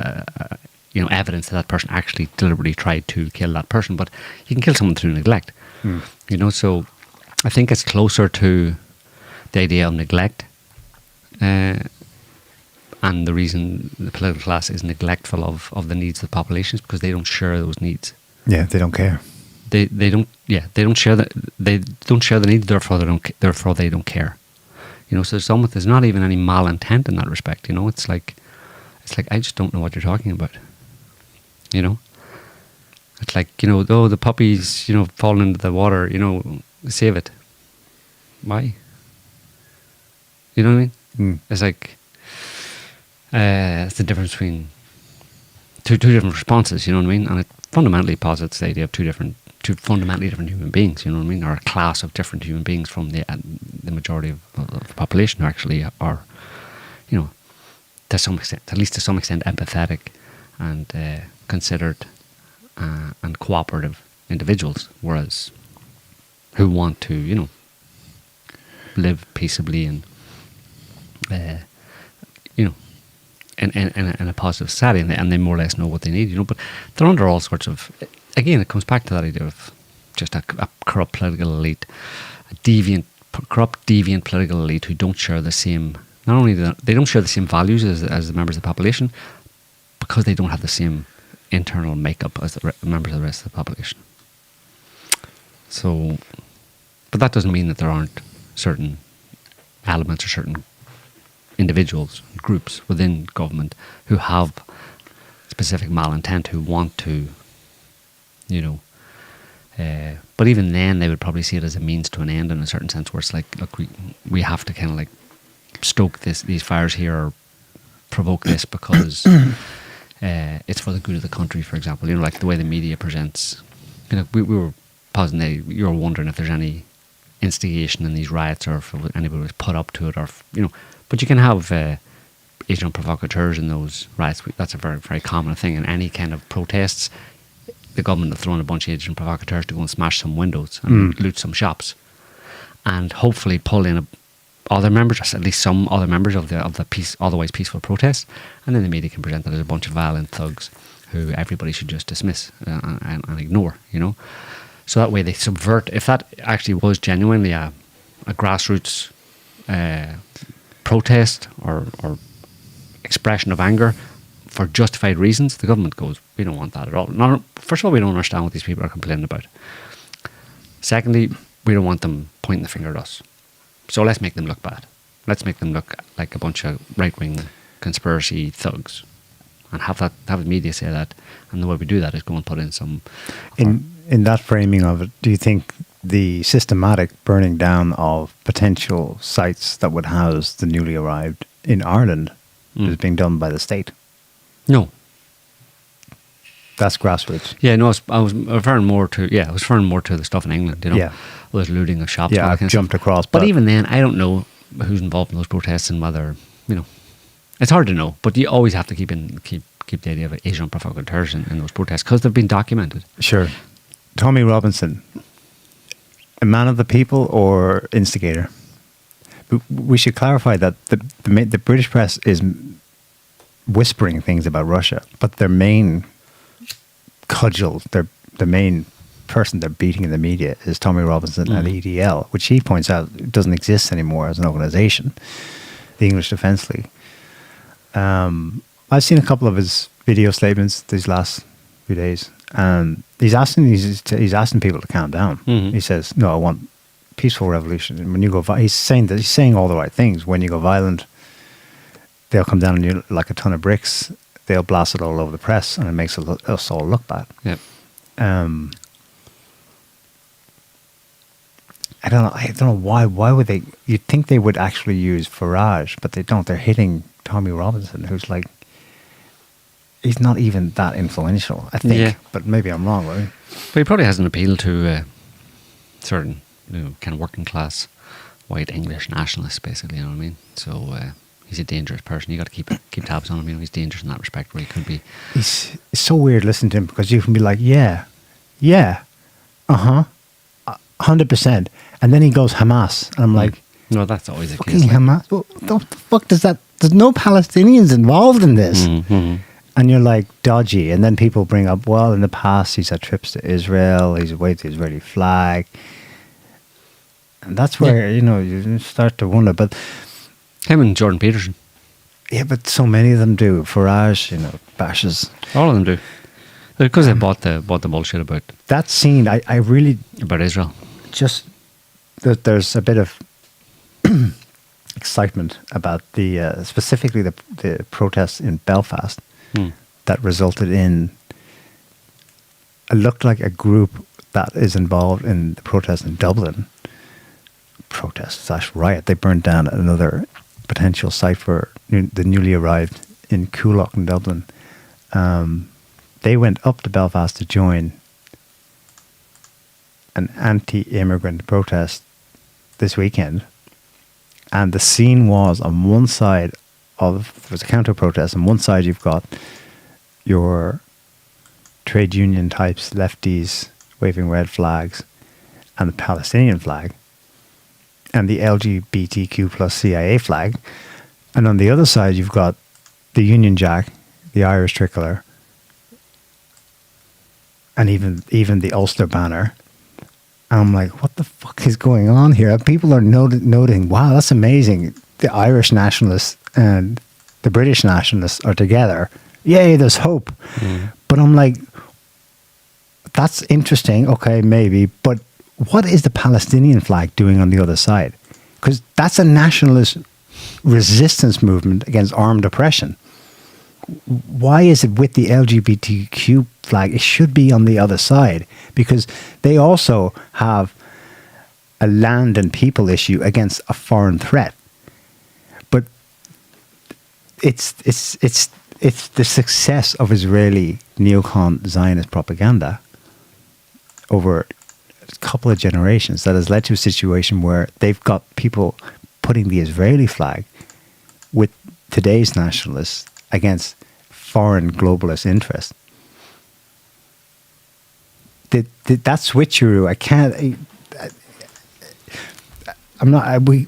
Speaker 2: evidence that person actually deliberately tried to kill that person, but you can kill someone through neglect. So I think it's closer to the idea of neglect, and the reason the political class is neglectful of the needs of the population is because they don't share those needs.
Speaker 1: Yeah, they don't care.
Speaker 2: They don't share the needs, therefore they don't care. So there's not even any malintent in that respect. It's like I just don't know what you're talking about. It's like, the puppy's, falling into the water, save it. Why? You know what I mean?
Speaker 1: Mm.
Speaker 2: It's like it's the difference between two different responses. You know what I mean? And it fundamentally posits the idea of two fundamentally different human beings. You know what I mean? Or a class of different human beings from the majority of the population who actually are, you know, to some extent, at least to some extent, empathetic and considered and cooperative individuals, whereas who want to, you know, live peaceably and, you know, in a positive society, and they more or less know what they need, you know. But they're under all sorts of. Again, it comes back to that idea of just a corrupt political elite, corrupt, deviant political elite who don't share the same. Not only they don't share the same values as the members of the population, because they don't have the same internal makeup as the members of the rest of the population. So, but that doesn't mean that there aren't certain elements or certain individuals, groups within government who have specific malintent, who want to, you know, but even then they would probably see it as a means to an end in a certain sense, where it's like, look, we have to kind of like stoke these fires here or provoke this because it's for the good of the country, for example. You know, like the way the media presents. You know, we were positing, you were wondering if there's any instigation in these riots or if anybody was put up to it, or if, you know. But you can have agent provocateurs in those riots. That's a very, very common thing in any kind of protests. The government have thrown a bunch of agent provocateurs to go and smash some windows and loot some shops, and hopefully pull in other members, or at least some other members of the otherwise peaceful protest, and then the media can present that as a bunch of violent thugs who everybody should just dismiss and ignore, you know. So that way they subvert. If that actually was genuinely a grassroots protest or expression of anger for justified reasons, the government goes, we don't want that at all. First of all, we don't understand what these people are complaining about. Secondly, we don't want them pointing the finger at us. So let's make them look bad. Let's make them look like a bunch of right-wing conspiracy thugs, and have the media say that. And the way we do that is go and put in some.
Speaker 1: In that framing of it, do you think the systematic burning down of potential sites that would house the newly arrived in Ireland is being done by the state?
Speaker 2: No.
Speaker 1: That's grassroots.
Speaker 2: Yeah, no, I was referring more to the stuff in England, you know.
Speaker 1: Yeah.
Speaker 2: There's looting of shops.
Speaker 1: Yeah, I've jumped across.
Speaker 2: But even then, I don't know who's involved in those protests and whether, you know, it's hard to know. But you always have to keep the idea of agent provocateurs in those protests, because they've been documented.
Speaker 1: Sure. Tommy Robinson, a man of the people or instigator? We should clarify that the British press is whispering things about Russia, but their main cudgel, the main person they're beating in the media is Tommy Robinson at EDL, which he points out doesn't exist anymore as an organisation, the English Defence League. I've seen a couple of his video statements these last few days, and he's asking people to calm down. Mm-hmm. He says, "No, I want peaceful revolution." And when you go, he's saying all the right things. When you go violent, they'll come down on you like a ton of bricks. They'll blast it all over the press, and it makes us all look bad.
Speaker 2: Yep.
Speaker 1: I don't know why. Why would they? You'd think they would actually use Farage, but they don't. They're hitting Tommy Robinson, who's like, he's not even that influential, I think. Yeah. But maybe I'm wrong, right?
Speaker 2: But he probably has an appeal to certain, you know, kind of working class, white English nationalists, basically. You know what I mean? So he's a dangerous person. You got to keep tabs on him. You know, he's dangerous in that respect, where he could be.
Speaker 1: It's so weird listening to him, because you can be like, yeah, 100%, and then he goes Hamas, and I'm like,
Speaker 2: no, that's always the
Speaker 1: case.
Speaker 2: Like.
Speaker 1: Hamas? What the fuck does that? There's no Palestinians involved in this. Mm-hmm. And you're like, dodgy. And then people bring up, well, in the past he's had trips to Israel, he's waved the Israeli flag, and that's where you know, you start to wonder. But
Speaker 2: him and Jordan Peterson.
Speaker 1: Yeah, but so many of them do. Farage, you know, bashes.
Speaker 2: All of them do. Because they bought the bullshit about
Speaker 1: that scene. I really
Speaker 2: about Israel.
Speaker 1: Just there's a bit of excitement about the specifically the protests in Belfast that resulted in. It looked like a group that is involved in the protest in Dublin. Protest/riot. They burned down another potential site for the newly arrived in Coolock in Dublin. They went up to Belfast to join an anti-immigrant protest this weekend, and the scene was on one side there was a counter-protest. On one side you've got your trade union types, lefties waving red flags, and the Palestinian flag, and the LGBTQ plus CIA flag, and on the other side you've got the Union Jack, the Irish tricolour, and even the Ulster banner. And I'm like, what the fuck is going on here? People are noting, wow, that's amazing. The Irish nationalists and the British nationalists are together. Yay, there's hope. But I'm like, that's interesting. Okay, maybe. But what is the Palestinian flag doing on the other side? Because that's a nationalist resistance movement against armed oppression. Why is it with the LGBTQ flag? It should be on the other side, because they also have a land and people issue against a foreign threat. But it's the success of Israeli neocon Zionist propaganda over a couple of generations that has led to a situation where they've got people putting the Israeli flag with today's nationalists against foreign globalist interests. That switcheroo,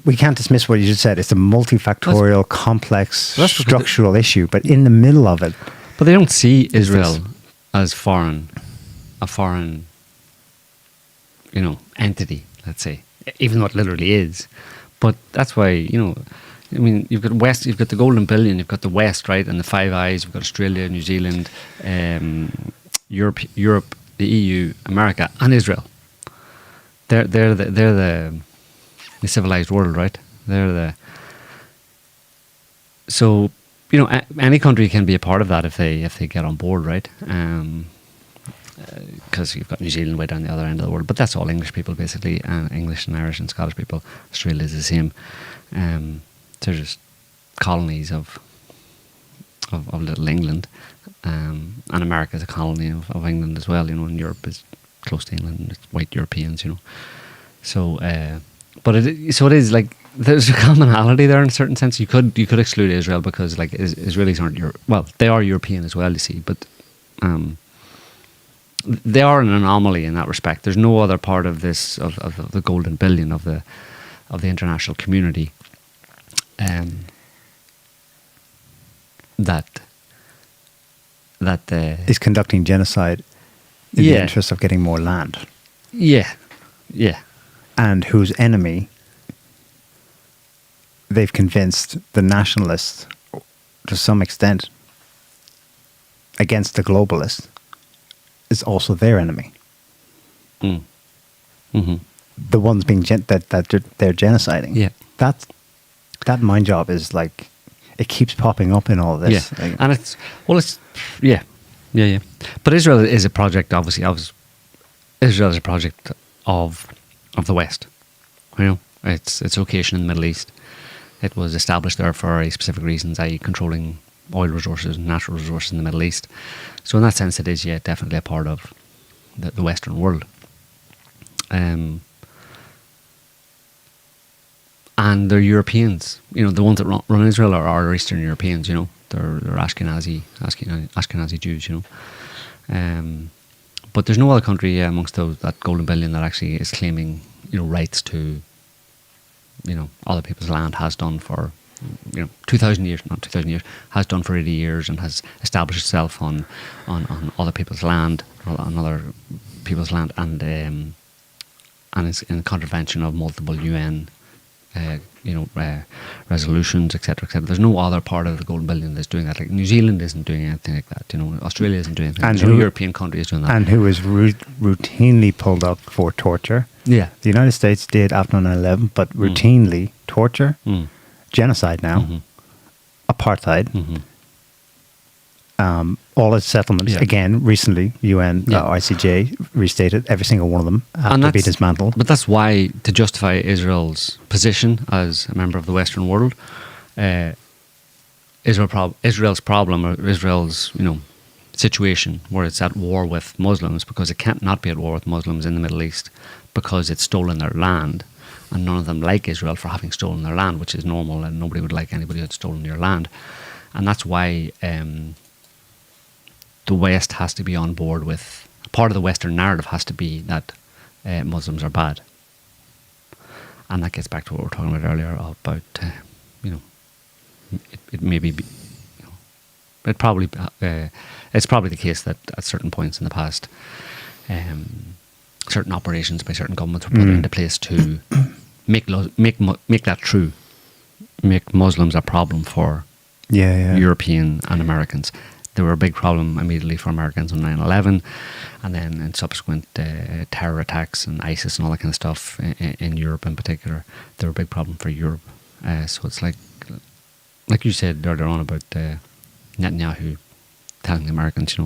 Speaker 1: we can't dismiss what you just said. It's a multifactorial, complex, structural issue, but in the middle of it.
Speaker 2: But they don't see Israel as a foreign, entity, let's say, even though it literally is. But that's why, I mean, you've got West, you've got the Golden Billion, you've got the West, right, and the Five Eyes. You've got Australia, New Zealand, Europe, the EU, America, and Israel. They're the civilized world, right? So any country can be a part of that if they get on board, right? Because you've got New Zealand way down the other end of the world, but that's all English people basically, English and Irish and Scottish people. Australia is the same. They're just colonies of little England, and America is a colony of England as well. And Europe is close to England. It's white Europeans, So, but it is like there's a commonality there in a certain sense. You could exclude Israel because like Israelis aren't they are European as well, you see, but they are an anomaly in that respect. There's no other part of this of the Golden Billion of the international community that
Speaker 1: is conducting genocide in the interest of getting more land.
Speaker 2: Yeah.
Speaker 1: And whose enemy they've convinced the nationalists, to some extent, against the globalists, is also their enemy.
Speaker 2: Mm-hmm.
Speaker 1: The ones being that they're genociding.
Speaker 2: Yeah.
Speaker 1: That mind job is like, it keeps popping up in all this.
Speaker 2: Yeah. And yeah. But Israel is a project, obviously. Israel is a project of the West. Its location in the Middle East. It was established there for very specific reasons, i.e. controlling oil resources and natural resources in the Middle East. So in that sense, it is, definitely a part of the Western world. And they're Europeans. The ones that run Israel are Eastern Europeans. They're Ashkenazi Jews. But there's no other country amongst that Golden Billion that actually is claiming rights to other people's land. Has done for 2,000 years, not 2,000 years, has done for 80 years, and has established itself on other people's land, and it's in contravention of multiple UN resolutions, etc., etc. There's no other part of the Golden Billion that's doing that. Like New Zealand isn't doing anything like that. Australia isn't doing anything. And no European country is doing that.
Speaker 1: And who is routinely pulled up for torture.
Speaker 2: Yeah,
Speaker 1: the United States did after 9/11, but routinely torture, genocide now, apartheid. All its settlements, again, recently, UN, ICJ restated every single one of them have to be dismantled.
Speaker 2: But that's why, to justify Israel's position as a member of the Western world, Israel's problem, or Israel's situation where it's at war with Muslims, because it can't not be at war with Muslims in the Middle East because it's stolen their land, and none of them like Israel for having stolen their land, which is normal, and nobody would like anybody who'd stolen your land. And that's why the West has to be on board with, part of the Western narrative has to be that Muslims are bad. And that gets back to what we were talking about earlier about, it may be, it's probably the case that at certain points in the past, certain operations by certain governments were put into place to make that true, make Muslims a problem for European and Americans. They were a big problem immediately for Americans on 9/11, and then in subsequent terror attacks and ISIS and all that kind of stuff in Europe in particular. They were a big problem for Europe. So it's like you said earlier on about Netanyahu telling the Americans,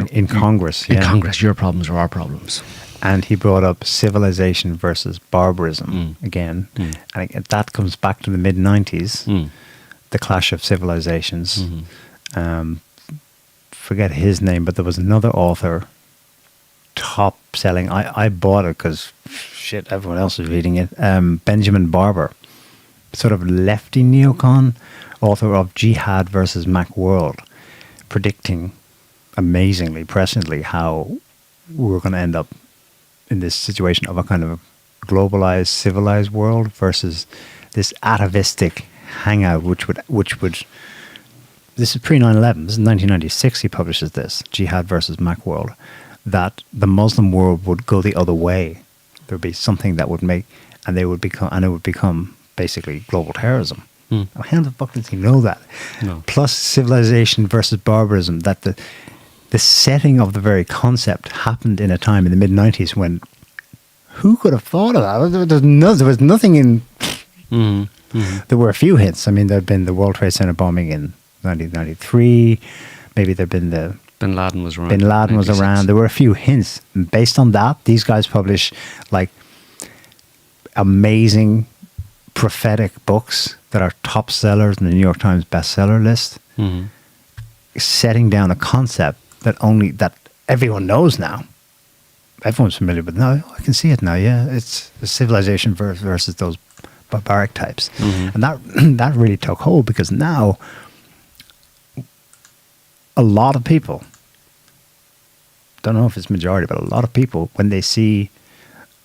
Speaker 1: in Congress,
Speaker 2: in Congress, your problems are our problems.
Speaker 1: And he brought up civilization versus barbarism again. And that comes back to the mid-90s, the clash of civilizations. Forget his name, but there was another author, top selling. I bought it because, shit, everyone else was reading it. Benjamin Barber, sort of lefty neocon, author of Jihad versus Macworld, predicting amazingly, presciently, how we're going to end up in this situation of a kind of globalized, civilized world versus this atavistic hangout, which would this is pre 9/11. This is 1996. He publishes this Jihad versus Macworld, that the Muslim world would go the other way. There would be something that would make, and it would become basically global terrorism. How the fuck does he know that?
Speaker 2: No.
Speaker 1: Plus civilization versus barbarism. That the setting of the very concept happened in a time in the mid-90s when who could have thought of that? There was nothing in. There were a few hints. I mean, there had been the World Trade Center bombing in 1993. Maybe there'd been the
Speaker 2: Bin Laden was around.
Speaker 1: Bin Laden was around. There were a few hints. And based on that, these guys publish like amazing prophetic books that are top sellers in the New York Times bestseller list, setting down a concept that everyone knows now. Everyone's familiar with it now. I can see it now. Yeah, it's the civilization versus those barbaric types, and that really took hold, because now a lot of people, don't know if it's majority, but a lot of people, when they see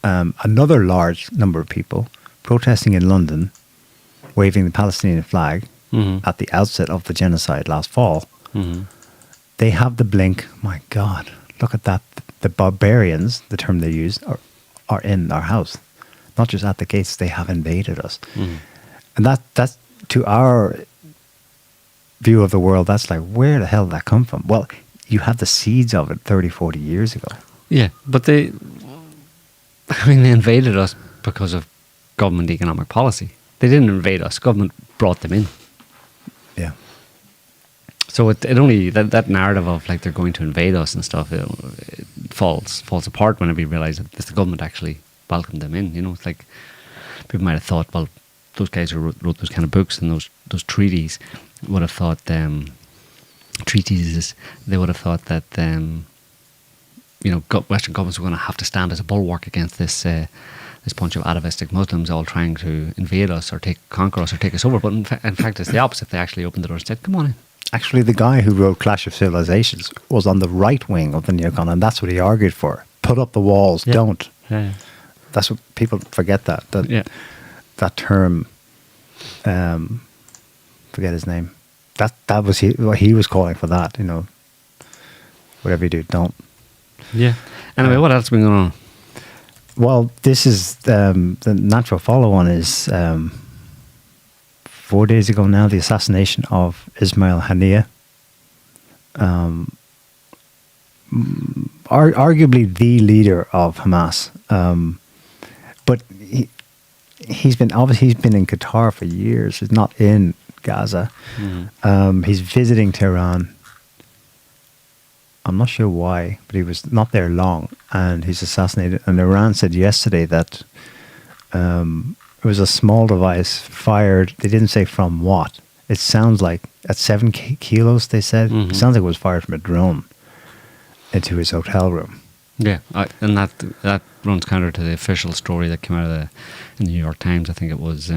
Speaker 1: another large number of people protesting in London, waving the Palestinian flag at the outset of the genocide last fall, they have the blink, my God, look at that. The barbarians, the term they use, are in our house. Not just at the gates, they have invaded us. And that's, to our view of the world, that's like, where the hell did that come from? Well, you had the seeds of it 30, 40 years ago.
Speaker 2: Yeah, but they invaded us because of government economic policy. They didn't invade us. Government brought them in.
Speaker 1: Yeah.
Speaker 2: So it only, that narrative of like they're going to invade us and stuff, it falls apart whenever you realise that the government actually welcomed them in. It's like people might have thought, well, those guys who wrote those kind of books and those treaties would have thought treaties. They would have thought that Western governments were going to have to stand as a bulwark against this bunch of atavistic Muslims all trying to invade us or conquer us or take us over. But in fact, it's the opposite. They actually opened the door and said, "Come on in."
Speaker 1: Actually, the guy who wrote Clash of Civilizations was on the right wing of the neocon, and that's what he argued for. Put up the walls, don't.
Speaker 2: Yeah.
Speaker 1: That's what people forget that term. Forget his name. That was what he was calling for that. Whatever you do, don't.
Speaker 2: Yeah. Anyway, what else has been going on?
Speaker 1: Well, this is the natural follow-on is 4 days ago now, the assassination of Ismail Haniyeh. Arguably the leader of Hamas. But he's been in Qatar for years. He's not in Gaza. He's visiting Tehran. I'm not sure why, but he was not there long, and he's assassinated. And Iran said yesterday that It was a small device fired. They didn't say from what. It sounds like at 7 kilos, they said. It sounds like it was fired from a drone into his hotel room.
Speaker 2: Yeah, and that runs counter to the official story that came out of in the New York Times. I think it was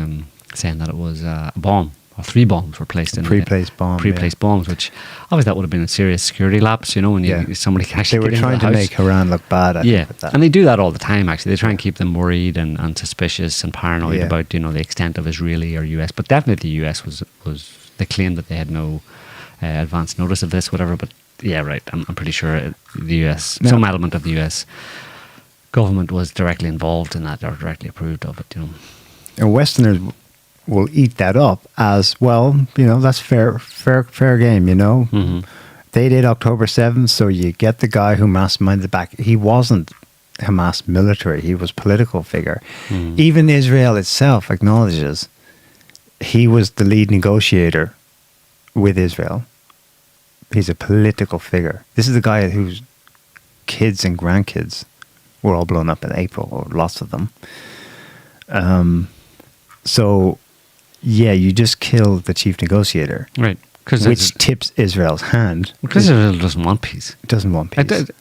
Speaker 2: saying that it was a bomb, or 3 bombs were placed in
Speaker 1: pre-placed
Speaker 2: bombs, which obviously that would have been a serious security lapse, when somebody can actually
Speaker 1: they were trying to make Iran look bad. I think, with that.
Speaker 2: And they do that all the time. Actually, they try and keep them worried and suspicious and paranoid about the extent of Israeli or US. But definitely, the US was they claimed that they had no advance notice of this, whatever. But yeah, right. I'm pretty sure the US, some element of the US government was directly involved in that or directly approved of it.
Speaker 1: And Westerners will eat that up as well. That's fair game.
Speaker 2: Mm-hmm.
Speaker 1: They did October 7th, so you get the guy who masterminded the back. He wasn't Hamas military; he was political figure.
Speaker 2: Mm-hmm.
Speaker 1: Even Israel itself acknowledges he was the lead negotiator with Israel. He's a political figure. This is the guy whose kids and grandkids were all blown up in April, or lots of them. So, yeah, you just killed the chief negotiator.
Speaker 2: Right.
Speaker 1: Which tips Israel's hand.
Speaker 2: Because Israel doesn't want peace.
Speaker 1: It doesn't want peace.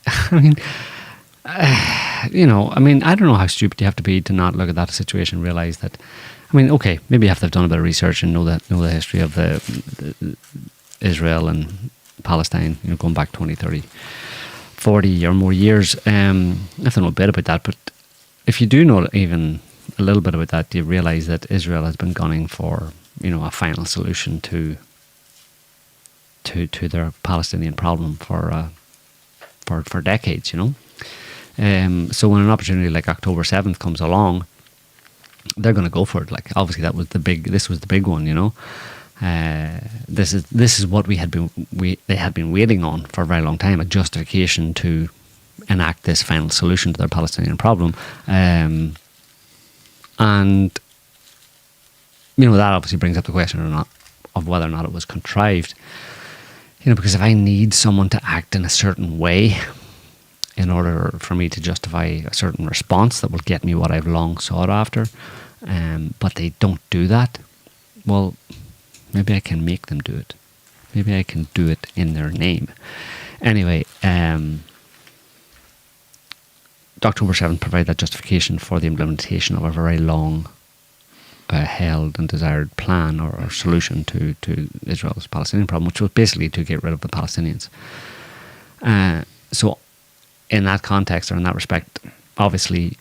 Speaker 2: I don't know how stupid you have to be to not look at that situation and realize that, okay, maybe you have to have done a bit of research and know the history of the Israel and Palestine, going back 20, 30, 40 or more years. I have to know a bit about that, but if you do know even a little bit about that, you realize that Israel has been gunning for, a final solution to their Palestinian problem for decades, So when an opportunity like October 7th comes along, they're going to go for it. Like, obviously this was the big one, This is what they had been waiting on for a very long time, a justification to enact this final solution to their Palestinian problem, and that obviously brings up the question of whether or not it was contrived. Because if I need someone to act in a certain way in order for me to justify a certain response that will get me what I've long sought after, but they don't do that, well, maybe I can make them do it. Maybe I can do it in their name. Anyway, October 7th provided that justification for the implementation of a very long held and desired plan or solution to Israel's Palestinian problem, which was basically to get rid of the Palestinians. So in that context, or in that respect, obviously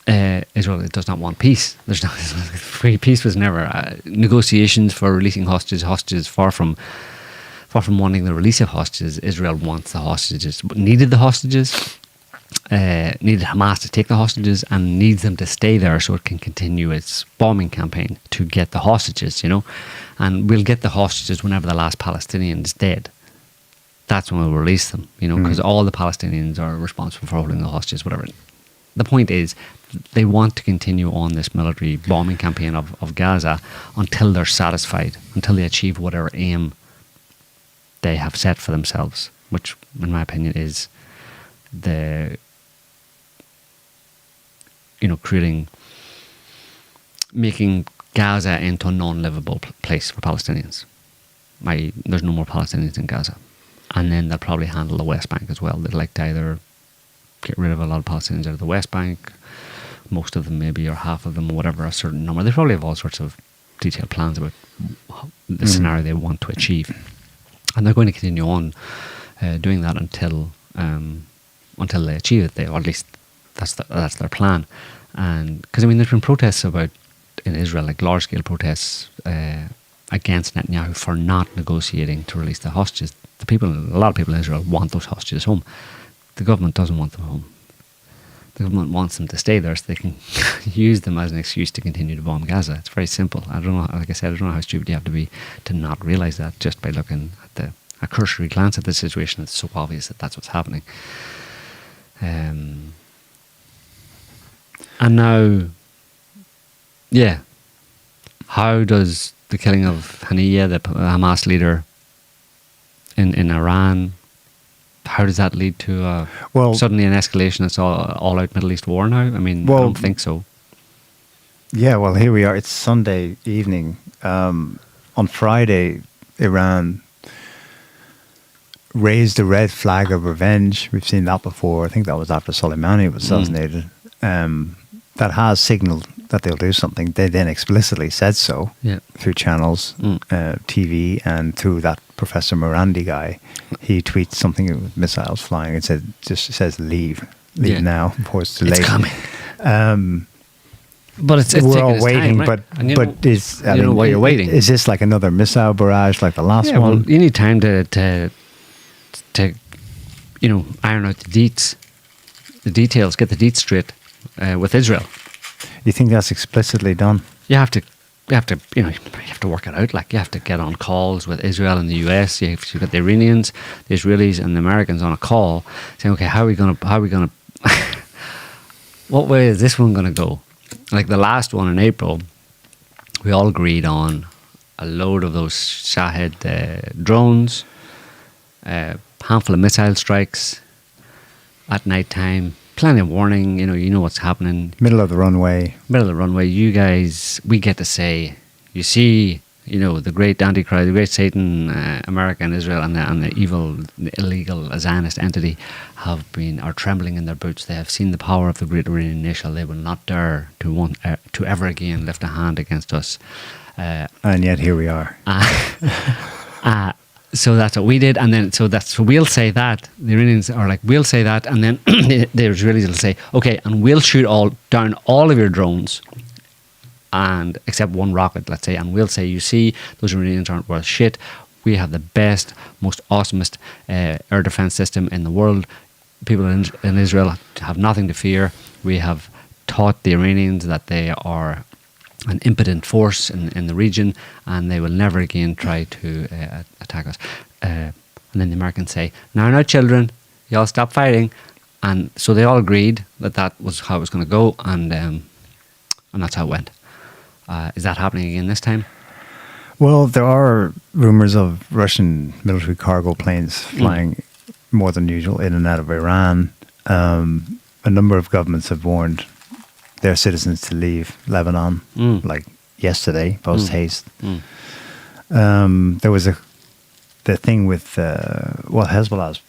Speaker 2: Israel does not want peace. There's no free peace was never negotiations for releasing hostages. Far from wanting the release of hostages, Israel wants the hostages, needed the hostages, needed Hamas to take the hostages, and needs them to stay there so it can continue its bombing campaign to get the hostages. And we'll get the hostages whenever the last Palestinian is dead. That's when we'll release them. Because all the Palestinians are responsible for holding the hostages, whatever. The point is, they want to continue on this military bombing campaign of Gaza until they're satisfied, until they achieve whatever aim they have set for themselves, which, in my opinion, is making Gaza into a non-livable place for Palestinians. There's no more Palestinians in Gaza. And then they'll probably handle the West Bank as well. They'd like to either get rid of a lot of Palestinians out of the West Bank, most of them maybe, or half of them, or whatever, a certain number. They probably have all sorts of detailed plans about the scenario they want to achieve. And they're going to continue on doing that until they achieve it, or at least that's their plan. And because there's been protests in Israel, like large-scale protests against Netanyahu for not negotiating to release the hostages. A lot of people in Israel want those hostages home. The government doesn't want them home. The government wants them to stay there so they can use them as an excuse to continue to bomb Gaza. It's very simple. I don't know. Like I said, I don't know how stupid you have to be to not realize that just by looking at a cursory glance at the situation. It's so obvious that that's what's happening. And now, how does the killing of Haniyeh, the Hamas leader in Iran, how does that lead to suddenly an escalation? It's all out Middle East war now? I don't think so.
Speaker 1: Yeah, well, here we are. It's Sunday evening. On Friday, Iran raised the red flag of revenge. We've seen that before. I think that was after Soleimani was assassinated. That has signaled that they'll do something. They then explicitly said so through channels, TV, and through that Professor Morandi guy. He tweets something with missiles flying and says leave now before it's too late.
Speaker 2: It's coming. But it's
Speaker 1: we're
Speaker 2: taking
Speaker 1: all
Speaker 2: its
Speaker 1: waiting,
Speaker 2: time, right?
Speaker 1: but is
Speaker 2: I mean, while you're waiting,
Speaker 1: is this like another missile barrage like the last one?
Speaker 2: Well, you need time to iron out the details, get the deets straight with Israel.
Speaker 1: You think that's explicitly done?
Speaker 2: You have to work it out. Like, you have to get on calls with Israel and the US. You have to get the Iranians, the Israelis, and the Americans on a call, saying, okay, how are we gonna what way is this one gonna go? Like the last one in April, we all agreed on a load of those Shahed drones, a handful of missile strikes at night time, plenty of warning, you know what's happening.
Speaker 1: Middle of the runway.
Speaker 2: You guys, we get to say, you see, the great Antichrist, the great Satan, America and Israel, and the evil, the illegal Zionist entity are trembling in their boots. They have seen the power of the great Iranian nation. They will not dare to ever again lift a hand against us.
Speaker 1: And yet here we are.
Speaker 2: So that's what we did, and then so we'll say that. The Iranians are like, we'll say that, and then the Israelis will say, okay, and we'll shoot down all of your drones, and except one rocket, let's say, and we'll say, you see, those Iranians aren't worth shit. We have the best, most awesomest air defense system in the world. People in Israel have nothing to fear. We have taught the Iranians that they are an impotent force in the region, and they will never again try to attack us. And then the Americans say, now, children, you all stop fighting. And so they all agreed that was how it was going to go, and that's how it went. Is that happening again this time?
Speaker 1: Well, there are rumors of Russian military cargo planes flying more than usual in and out of Iran. A number of governments have warned their citizens to leave Lebanon, like yesterday, post haste. There was the thing with Hezbollah's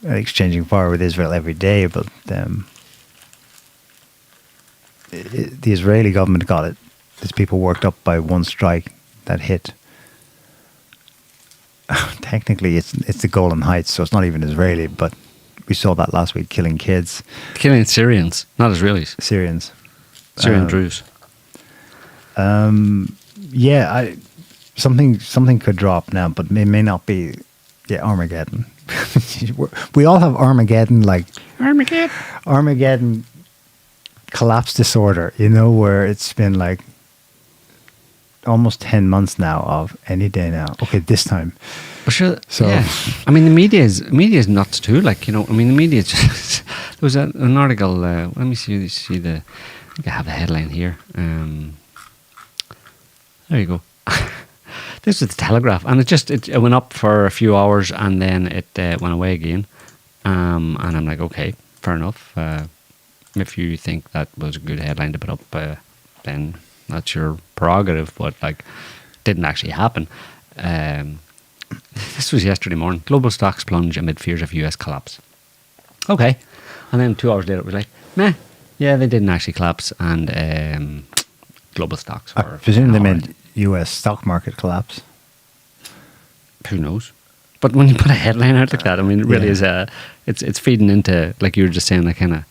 Speaker 1: exchanging fire with Israel every day, but the Israeli government got it. There's people worked up by one strike that hit. Technically, it's the Golan Heights, so it's not even Israeli, but we saw that last week, killing kids.
Speaker 2: Killing Syrians, not Israelis.
Speaker 1: Syrians.
Speaker 2: Syrian Druze.
Speaker 1: Something could drop now, but it may not be Armageddon. We all have Armageddon collapse disorder, where it's been like almost 10 months now of any day now. Okay, this time.
Speaker 2: But sure, so, yeah. I mean, the media is nuts too. Like, I mean, the media is just... There was an article, let me see the... I have the headline here. There you go. This is the Telegraph, and it went up for a few hours, and then it went away again. And I'm like, okay, fair enough. If you think that was a good headline to put up, then that's your prerogative. But didn't actually happen. This was yesterday morning. Global stocks plunge amid fears of US collapse. Okay, and then 2 hours later, it was like, meh. Yeah, they didn't actually collapse, and global stocks were... I
Speaker 1: presume they meant US stock market collapse.
Speaker 2: Who knows? But when you put a headline out like that, I mean, it really is it's feeding into, like you were just saying, like kind of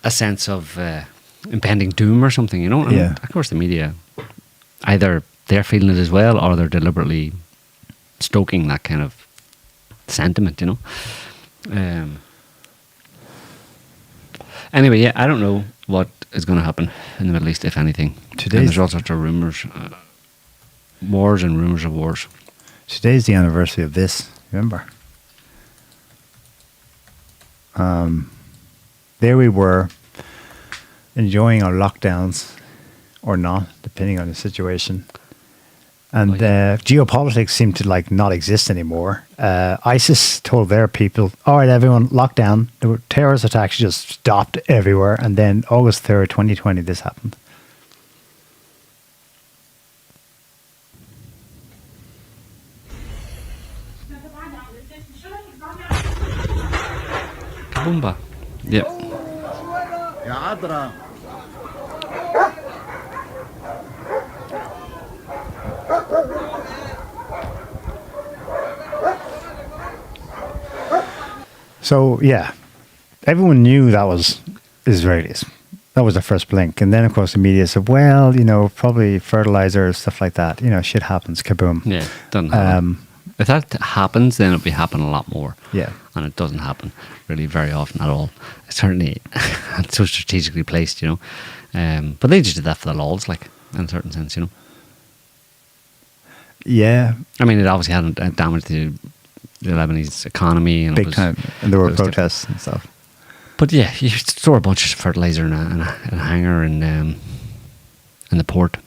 Speaker 2: a sense of impending doom or something, And of course, the media, either they're feeling it as well, or they're deliberately stoking that kind of sentiment, Anyway, I don't know what is going to happen in the Middle East, if anything. And there's all sorts of rumours, wars and rumours of wars.
Speaker 1: Today's the anniversary of this, remember? There we were, enjoying our lockdowns, or not, depending on the situation. And geopolitics seemed to like not exist anymore. ISIS told their people, all right, everyone, lock down. There were terrorist attacks just stopped everywhere. And then August 3rd, 2020, this happened.
Speaker 2: Kaboomba. Yep.
Speaker 1: So, yeah, everyone knew that was Israelis. That was the first blink. And then, of course, the media said, well, you know, probably fertilizer, stuff like that. You know, shit happens, kaboom.
Speaker 2: Yeah, doesn't happen. If that happens, then it'll be happening a lot more.
Speaker 1: Yeah.
Speaker 2: And it doesn't happen really very often at all. It's certainly it's so strategically placed, you know. But they just did that for the lols, like, in a certain sense, you know.
Speaker 1: Yeah.
Speaker 2: I mean, it obviously hadn't damaged the Lebanese economy. And
Speaker 1: big time. And there were protests and stuff. But
Speaker 2: yeah, you store a bunch of fertilizer in a hangar in the port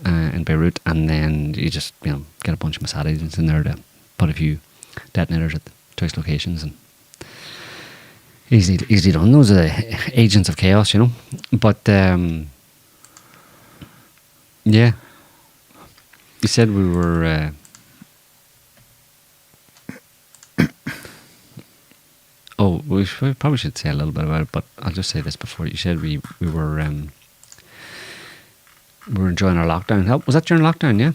Speaker 2: in Beirut, and then you just, you know, get a bunch of Mossad agents in there to put a few detonators at choice locations, and easily done. Those are the agents of chaos, you know. But yeah, you said we were. Oh, we probably should say a little bit about it, but I'll just say this before. You said we were enjoying our lockdown. Was that during lockdown? Yeah.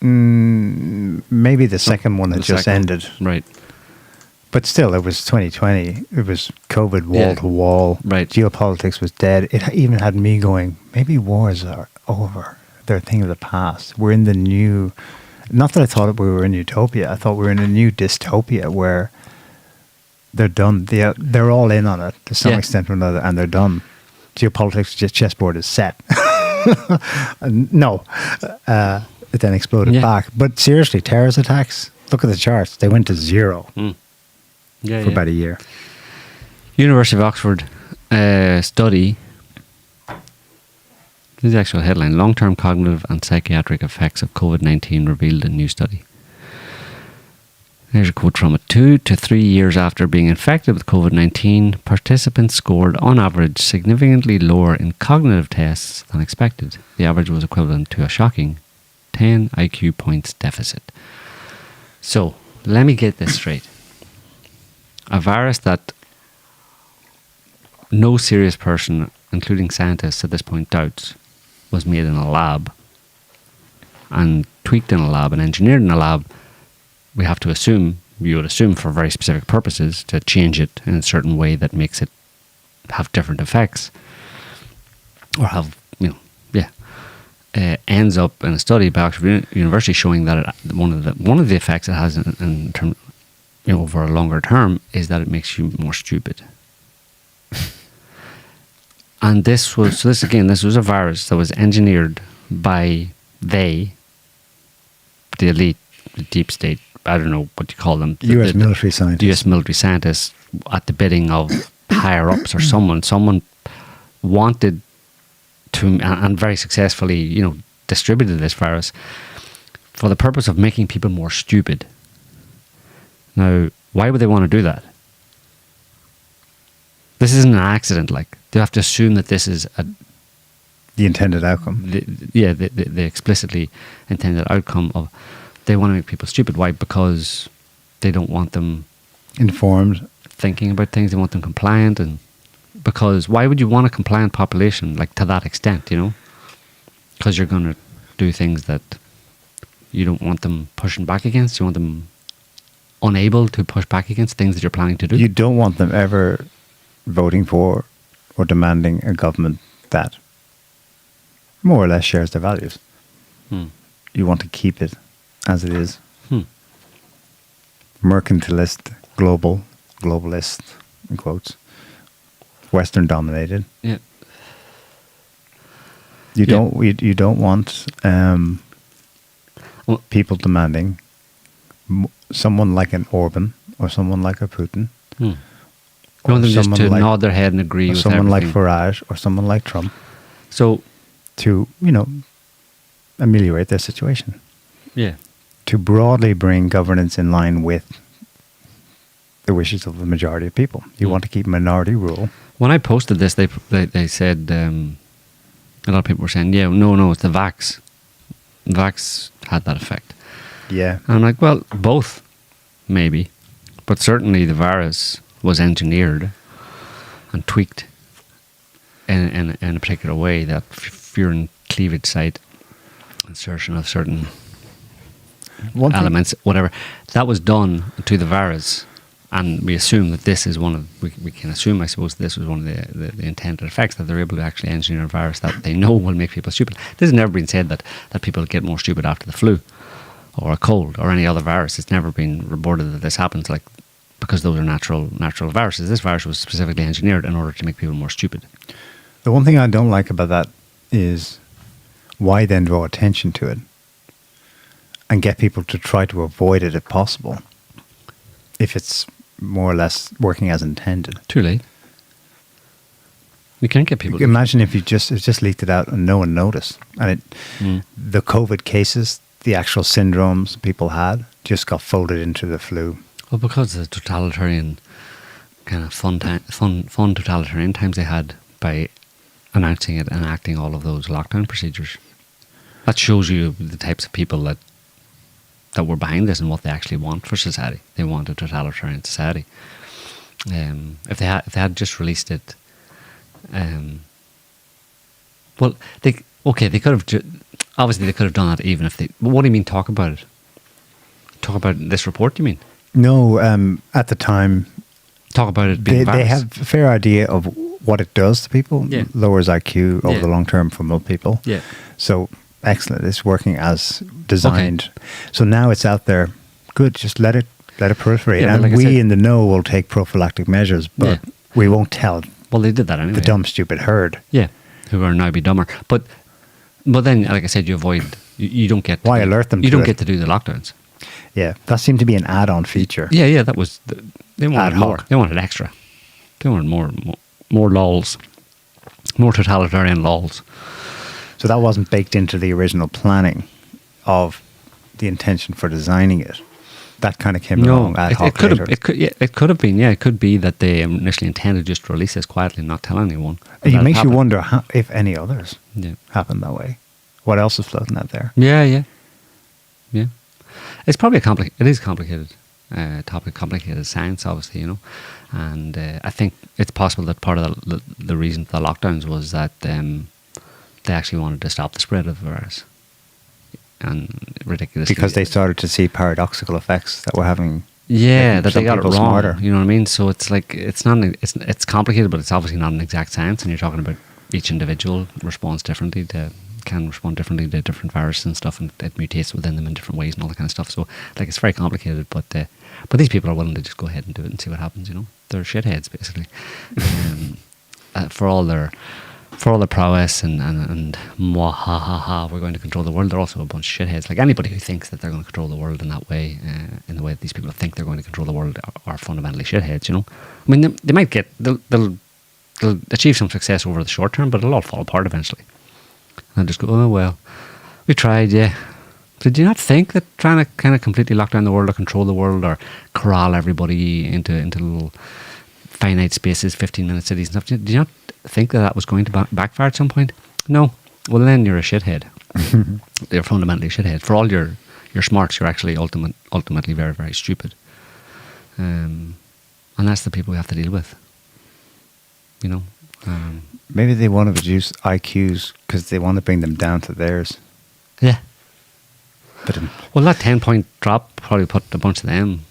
Speaker 1: Maybe the second one had just ended.
Speaker 2: Right.
Speaker 1: But still, it was 2020. It was COVID wall to wall.
Speaker 2: Right.
Speaker 1: Geopolitics was dead. It even had me going, maybe wars are over. They're a thing of the past. We're in the new... Not that I thought we were in utopia. I thought we were in a new dystopia where they're done. They're all in on it to some extent or another, and they're done. Geopolitics chessboard is set. No. It then exploded back. But seriously, terrorist attacks, look at the charts. They went to zero for about a year.
Speaker 2: University of Oxford study. This is the actual headline. Long-term cognitive and psychiatric effects of COVID-19 revealed in new study. Here's a quote from it. 2 to 3 years after being infected with COVID-19, participants scored, on average, significantly lower in cognitive tests than expected. The average was equivalent to a shocking 10 IQ points deficit. So, let me get this straight. A virus that no serious person, including scientists at this point, doubts was made in a lab and tweaked in a lab and engineered in a lab. We have to assume, you would assume for very specific purposes, to change it in a certain way that makes it have different effects or have, you know, ends up in a study by Oxford University showing that one of the effects it has in term, you know, over a longer term is that it makes you more stupid. And this was a virus that was engineered by the elite, the deep state, I don't know what you call them.
Speaker 1: US military scientists.
Speaker 2: The US military scientists at the bidding of higher ups or someone. Someone wanted to, and very successfully, you know, distributed this virus for the purpose of making people more stupid. Now, why would they want to do that? This isn't an accident, like. They have to assume that this is
Speaker 1: the intended outcome.
Speaker 2: The explicitly intended outcome of they want to make people stupid. Why? Because they don't want them
Speaker 1: informed,
Speaker 2: thinking about things. They want them compliant, and because why would you want a compliant population like to that extent? You know, because you're going to do things that you don't want them pushing back against. You want them unable to push back against things that you're planning to do.
Speaker 1: You don't want them ever voting for or demanding a government that more or less shares their values. You want to keep it as it is. Mercantilist, globalist, in quotes, Western dominated.
Speaker 2: Yeah.
Speaker 1: You don't want people demanding someone like an Orban or someone like a Putin.
Speaker 2: You want them just to nod their head and agree with
Speaker 1: someone
Speaker 2: everything.
Speaker 1: Like Farage or someone like Trump.
Speaker 2: So,
Speaker 1: to, you know, ameliorate their situation,
Speaker 2: Yeah.
Speaker 1: to broadly bring governance in line with the wishes of the majority of people. You want to keep minority rule.
Speaker 2: When I posted this, they said, a lot of people were saying, yeah, no, it's the vax. The vax had that effect.
Speaker 1: Yeah.
Speaker 2: And I'm like, well, both, maybe. But certainly the virus was engineered and tweaked in a particular way, that furin cleavage site, insertion of certain elements, whatever. That was done to the virus. And we assume that this is one of, we can assume, I suppose, this was one of the intended effects, that they're able to actually engineer a virus that they know will make people stupid. This has never been said that people get more stupid after the flu or a cold or any other virus. It's never been reported that this happens, like, because those are natural viruses. This virus was specifically engineered in order to make people more stupid.
Speaker 1: The one thing I don't like about that is, why then draw attention to it and get people to try to avoid it if possible, if it's more or less working as intended?
Speaker 2: Too late. You can't get people.
Speaker 1: Imagine if it just leaked it out and no one noticed, and the COVID cases, the actual syndromes people had, just got folded into the flu.
Speaker 2: Well, because of the totalitarian kind of fun totalitarian times they had by announcing it and enacting all of those lockdown procedures. That shows you the types of people that were behind this and what they actually want for society. They want a totalitarian society. If they had just released it, well, they could have. Obviously, they could have done that even if they. But what do you mean? Talk about it. Talk about this report. You mean?
Speaker 1: No, at the time,
Speaker 2: talk about it being
Speaker 1: they have a fair idea of what it does to people.
Speaker 2: Yeah.
Speaker 1: Lowers IQ over the long term for most people.
Speaker 2: Yeah.
Speaker 1: So excellent. It's working as designed.
Speaker 2: Okay.
Speaker 1: So now it's out there. Good. Just let it proliferate.
Speaker 2: Yeah,
Speaker 1: and
Speaker 2: like
Speaker 1: we in the know will take prophylactic measures, but we won't tell.
Speaker 2: Well, they did that anyway.
Speaker 1: The dumb, stupid herd.
Speaker 2: Yeah, who are now be dumber. But then, like I said, you avoid. You don't get.
Speaker 1: Why alert them?
Speaker 2: You don't get to do the lockdowns.
Speaker 1: Yeah, that seemed to be an add-on feature.
Speaker 2: Yeah, that was. They wanted more.
Speaker 1: Hoc.
Speaker 2: They wanted extra. They wanted more lols, more totalitarian lols.
Speaker 1: So that wasn't baked into the original planning of the intention for designing it. That kind of came along ad hoc.
Speaker 2: It could have been. Yeah, it could be that they initially intended just to release this quietly and not tell anyone.
Speaker 1: It makes you wonder if any others
Speaker 2: happened
Speaker 1: that way. What else is floating out there?
Speaker 2: Yeah. It's probably it is complicated topic, complicated science, obviously, and I think it's possible that part of the reason for the lockdowns was that they actually wanted to stop the spread of the virus. And ridiculous
Speaker 1: because they started to see paradoxical effects that were having.
Speaker 2: Yeah, that they got it wrong.
Speaker 1: Smarter.
Speaker 2: You know what I mean? So it's like it's complicated, but it's obviously not an exact science. And you're talking about each individual can respond differently to different viruses and stuff, and it mutates within them in different ways and all that kind of stuff. So like it's very complicated, but these people are willing to just go ahead and do it and see what happens. They're shitheads basically, for all their prowess and mwah, ha ha ha, we're going to control the world. They're also a bunch of shitheads. Like anybody who thinks that they're going to control the world in that way, in the way that these people think they're going to control the world, are fundamentally shitheads. I mean, they might they'll achieve some success over the short term, but it'll all fall apart eventually. And just go, oh well, we tried, yeah. Did you not think that trying to kind of completely lock down the world or control the world or corral everybody into little finite spaces, 15-minute cities and stuff, did you not think that was going to backfire at some point? No. Well, then you're a shithead. You're fundamentally a shithead. For all your smarts, you're actually ultimately very, very stupid. And that's the people we have to deal with.
Speaker 1: Maybe they want to reduce IQs because they want to bring them down to theirs.
Speaker 2: Yeah.
Speaker 1: But
Speaker 2: well, that 10-point drop probably put a bunch of them,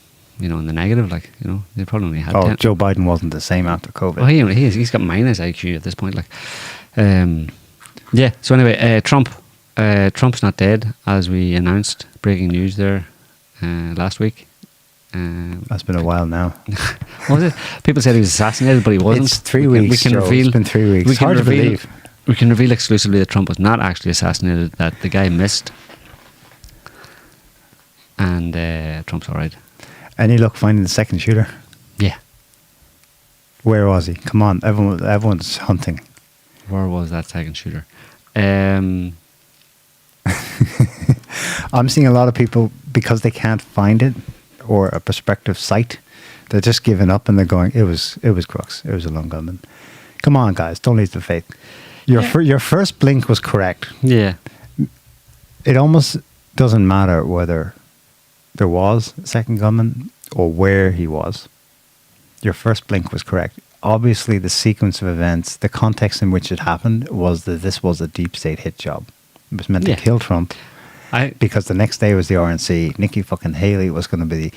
Speaker 2: in the negative. They probably only had 10.
Speaker 1: Joe Biden wasn't the same after COVID.
Speaker 2: Well, he's got minus IQ at this point. Yeah. So anyway, Trump's not dead, as we announced. Breaking news there last week.
Speaker 1: That's been a while now.
Speaker 2: Was it? People said he was assassinated, but he wasn't.
Speaker 1: It's 3 weeks, Joe. It's been 3 weeks. It's hard to believe.
Speaker 2: We can reveal exclusively that Trump was not actually assassinated, that the guy missed. And Trump's all right.
Speaker 1: Any luck finding the second shooter?
Speaker 2: Yeah.
Speaker 1: Where was he? Come on, everyone's hunting.
Speaker 2: Where was that second shooter?
Speaker 1: I'm seeing a lot of people, because they can't find it or a prospective site, they're just giving up and they're going, it was crooks. It was a lone gunman. Come on, guys, don't lose the faith. Your first blink was correct.
Speaker 2: Yeah.
Speaker 1: It almost doesn't matter whether there was a second gunman or where he was. Your first blink was correct. Obviously, the sequence of events, the context in which it happened was that this was a deep state hit job. It was meant to kill Trump because the next day was the RNC. Nikki fucking Haley was going to be the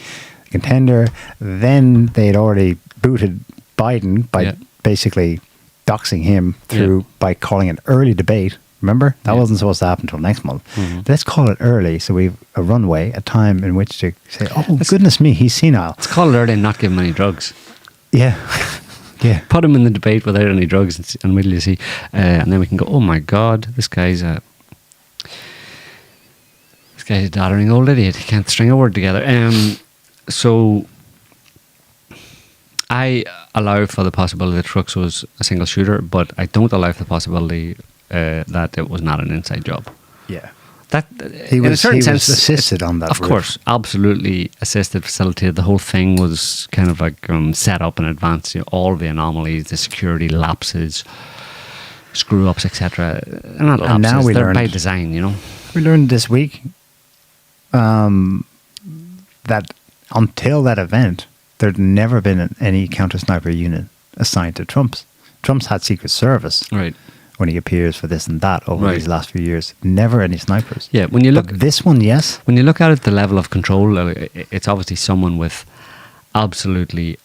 Speaker 1: contender. Then they had already booted Biden by basically doxing him through by calling an early debate. Remember? That wasn't supposed to happen until next month. Mm-hmm. Let's call it early so we've a runway, a time in which to say, oh, goodness me, he's senile.
Speaker 2: Let's call it early and not give him any drugs.
Speaker 1: Yeah. Yeah.
Speaker 2: Put him in the debate without any drugs and wait till you see. And then we can go, oh my God, this guy's a doddering old idiot. He can't string a word together. So I allow for the possibility that Crooks was a single shooter, but I don't allow for the possibility that it was not an inside job.
Speaker 1: Yeah.
Speaker 2: That
Speaker 1: he was,
Speaker 2: in a certain sense,
Speaker 1: assisted on that.
Speaker 2: Of course, absolutely assisted, facilitated. The whole thing was kind of like set up in advance. You know, all the anomalies, the security lapses, screw ups, etc. They're not lapses. Now they're by design. You know,
Speaker 1: we learned this week that until that event, there'd never been any counter sniper unit assigned to Trump's. Trump's had Secret Service,
Speaker 2: right?
Speaker 1: When he appears for this and that over these last few years. Never any snipers.
Speaker 2: Yeah, when you look...
Speaker 1: But this one, yes.
Speaker 2: When you look at it, the level of control, it's obviously someone with absolutely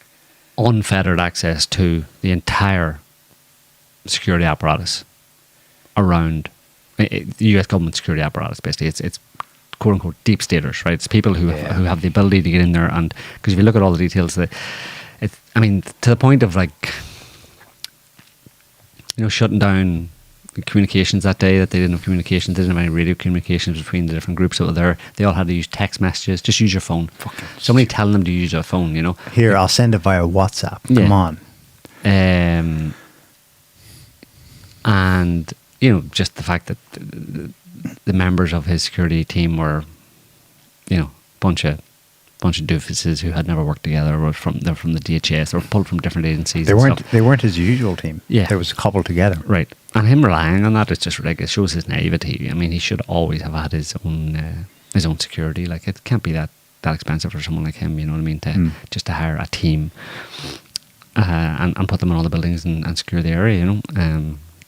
Speaker 2: unfettered access to the entire security apparatus around the US government security apparatus, basically. It's quote-unquote deep staters, right? It's people who have the ability to get in there, and because if you look at all the details, to the point of like... You know, shutting down communications that day, that they didn't have communications, they didn't have any radio communications between the different groups that were there. They all had to use text messages. Just use your phone. Somebody telling them to use your phone, you know.
Speaker 1: Here, I'll send it via WhatsApp. Come on.
Speaker 2: And, you know, just the fact that the members of his security team were, you know, bunch of doofuses who had never worked together, or they're from the DHS or pulled from different agencies.
Speaker 1: They weren't his usual team. Yeah, they was cobbled together.
Speaker 2: Right, and him relying on that is just ridiculous. It shows his naivety. I mean, he should always have had his own security. Like, it can't be that expensive for someone like him. You know what I mean? Just to hire a team and put them in all the buildings and secure the area. You know,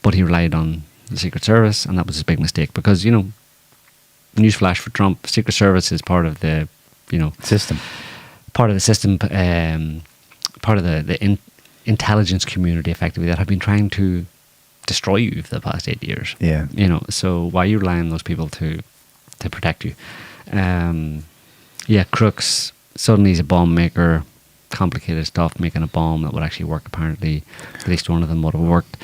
Speaker 2: but he relied on the Secret Service, and that was his big mistake because, you know, newsflash for Trump: Secret Service is part of the
Speaker 1: system,
Speaker 2: part of the intelligence community, effectively, that have been trying to destroy you for the past 8 years.
Speaker 1: Yeah,
Speaker 2: you know. So why are you relying on those people to protect you? Crooks suddenly he's a bomb maker, complicated stuff, making a bomb that would actually work. Apparently, at least one of them would have worked.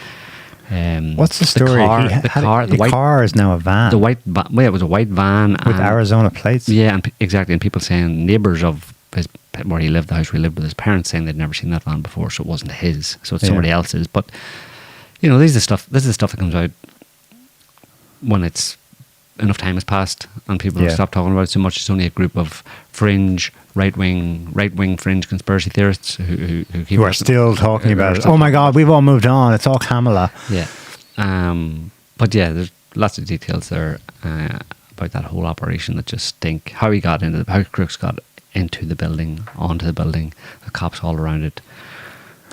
Speaker 1: What's the story? The car is now a van.
Speaker 2: It was a white van
Speaker 1: with Arizona plates.
Speaker 2: Yeah, exactly. And people saying, neighbours of where he lived, the house where he lived with his parents, saying they'd never seen that van before, so it wasn't his, so it's somebody else's. But you know, this is the stuff that comes out when it's enough time has passed and people have stopped talking about it so much. It's only a group of fringe right wing fringe conspiracy theorists who
Speaker 1: are still talking about it. Oh my God, we've all moved on. It's all Kamala.
Speaker 2: Yeah. But yeah, there's lots of details there about that whole operation that just stink. How Crooks got into the building, onto the building, the cops all around it.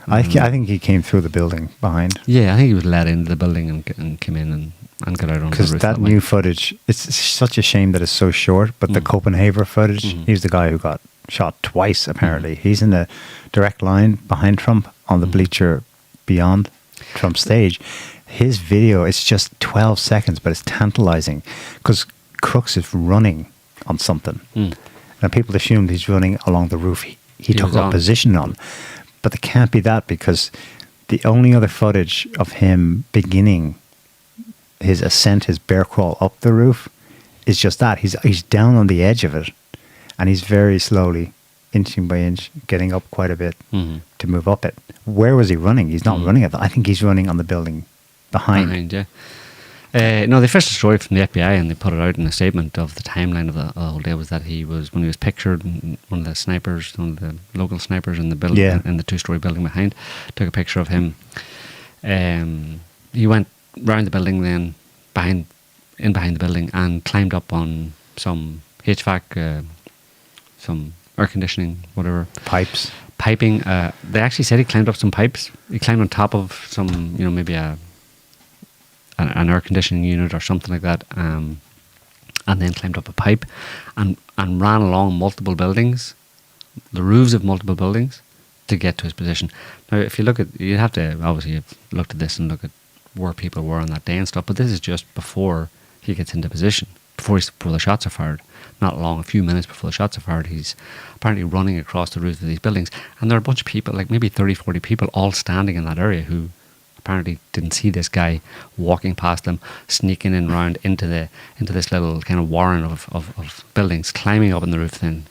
Speaker 1: I think he came through the building behind.
Speaker 2: Yeah, I think he was let into the building and came in and got out on the roof.
Speaker 1: Because that new footage, it's such a shame that it's so short, but the Copenhagen footage, he's the guy who got shot twice, apparently. He's in the direct line behind Trump on the bleacher beyond Trump's stage. His video, it's just 12 seconds, but it's tantalizing because Crooks is running on something. And people assumed he's running along the roof he took up position on. But it can't be that, because the only other footage of him beginning his ascent, his bear crawl up the roof, is just that. He's down on the edge of it, and he's very slowly, inching by inch, getting up quite a bit to move up it. Where was he running? He's not running at that. I think he's running on the building behind.
Speaker 2: Yeah. No, they fished a story from the FBI and they put it out in a statement of the timeline of the whole day. Was that when he was pictured, one of the local snipers in the building, in the 2-story building behind, took a picture of him. He went round the building, then behind the building, and climbed up on some HVAC, some air conditioning, whatever piping. They actually said he climbed up some pipes. He climbed on top of some, maybe an air conditioning unit or something like that, and then climbed up a pipe and ran along multiple buildings, the roofs of multiple buildings, to get to his position. Now, if you look at, you'd have to obviously have looked at this and look at where people were on that day and stuff, but this is just before he gets into position, before the shots are fired. Not long, a few minutes before the shots are fired, he's apparently running across the roofs of these buildings, and there are a bunch of people, like maybe 30, 40 people, all standing in that area who apparently didn't see this guy walking past them, sneaking in round into this little kind of warren of buildings, climbing up on the roof, then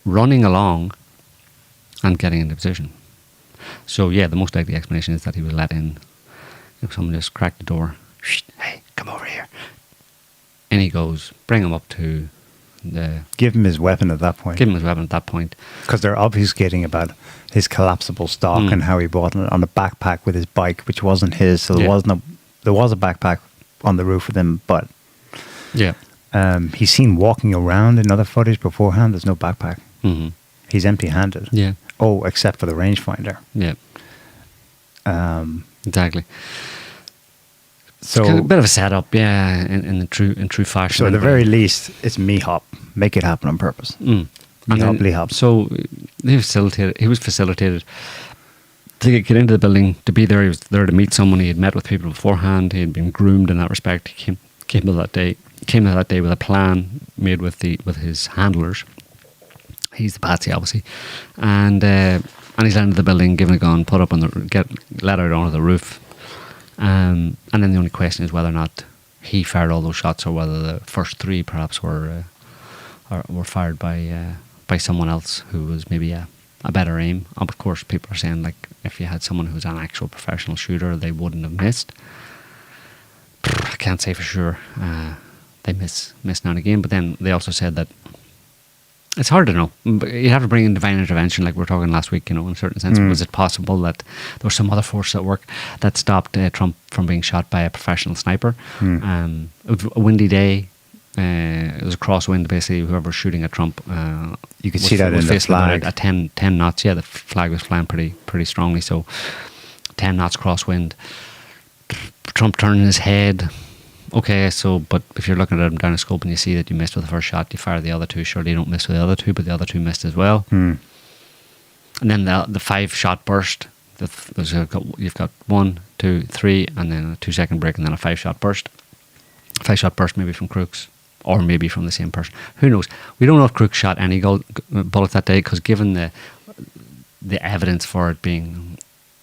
Speaker 2: running along and getting into position. So yeah, the most likely explanation is that he was let in. Someone just cracked the door. Hey, come over here. And he goes, bring him up to
Speaker 1: give him his weapon at that point.
Speaker 2: Because
Speaker 1: they're obfuscating about his collapsible stock and how he bought it on a backpack with his bike, which wasn't his. So there was a backpack on the roof with him, but he's seen walking around in other footage beforehand. There's no backpack.
Speaker 2: Mm-hmm.
Speaker 1: He's empty-handed.
Speaker 2: Yeah.
Speaker 1: Oh, except for the rangefinder.
Speaker 2: Yeah. Exactly.
Speaker 1: So
Speaker 2: it's kind of a bit of a setup, in true fashion.
Speaker 1: So at the very least, it's me-hop. Make it happen on purpose. Me-hop, Lee-hop.
Speaker 2: So he was facilitated to get into the building, to be there. He was there to meet someone. He had met with people beforehand. He had been groomed in that respect. He came to that day with a plan made with his handlers. He's the patsy, obviously, and he's landed the building, given a gun, put up let out onto the roof. And then the only question is whether or not he fired all those shots, or whether the first 3 perhaps were fired by someone else who was maybe a better aim. Of course, people are saying, like, if you had someone who's an actual professional shooter, they wouldn't have missed. I can't say for sure. They miss now and again, but then they also said that it's hard to know. You have to bring in divine intervention, like we were talking last week, in a certain sense. Was it possible that there was some other force at work that stopped Trump from being shot by a professional sniper? It was a windy day. It was a crosswind, basically. Whoever was shooting at Trump,
Speaker 1: you could see that in the flag.
Speaker 2: At 10 knots. Yeah, the flag was flying pretty strongly. So 10 knots crosswind. Trump turning his head. Okay, but if you're looking at him down a scope and you see that you missed with the first shot, you fire the other 2. Surely you don't miss with the other 2, but the other 2 missed as well. And then the 5-shot burst. You've got 1, 2, 3, and then a 2-second break, and then a 5-shot burst. 5-shot burst maybe from Crooks, or maybe from the same person. Who knows? We don't know if Crooks shot any bullets that day, because given the evidence for it being,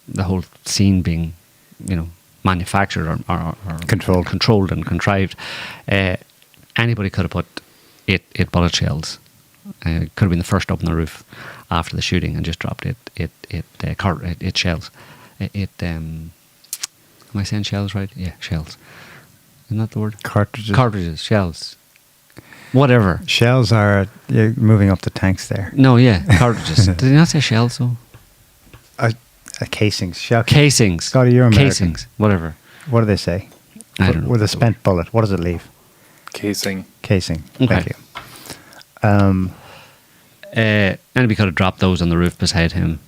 Speaker 2: the whole scene being, manufactured or controlled and contrived, anybody could have put 8 bullet shells. It could have been the first up on the roof after the shooting and just dropped 8 shells. Am I saying shells right? Yeah, shells. Isn't that the word? Cartridges, shells. Whatever.
Speaker 1: Shells are, you're moving up the tanks there.
Speaker 2: No, yeah, cartridges. Did he not say shells though?
Speaker 1: Casings.
Speaker 2: Casings.
Speaker 1: Scotty, you're American.
Speaker 2: Casings. Whatever.
Speaker 1: What do they say?
Speaker 2: I don't know.
Speaker 1: With a spent bullet, what does it leave?
Speaker 3: Casing.
Speaker 1: Okay. Thank you.
Speaker 2: Anybody could have dropped those on the roof beside him.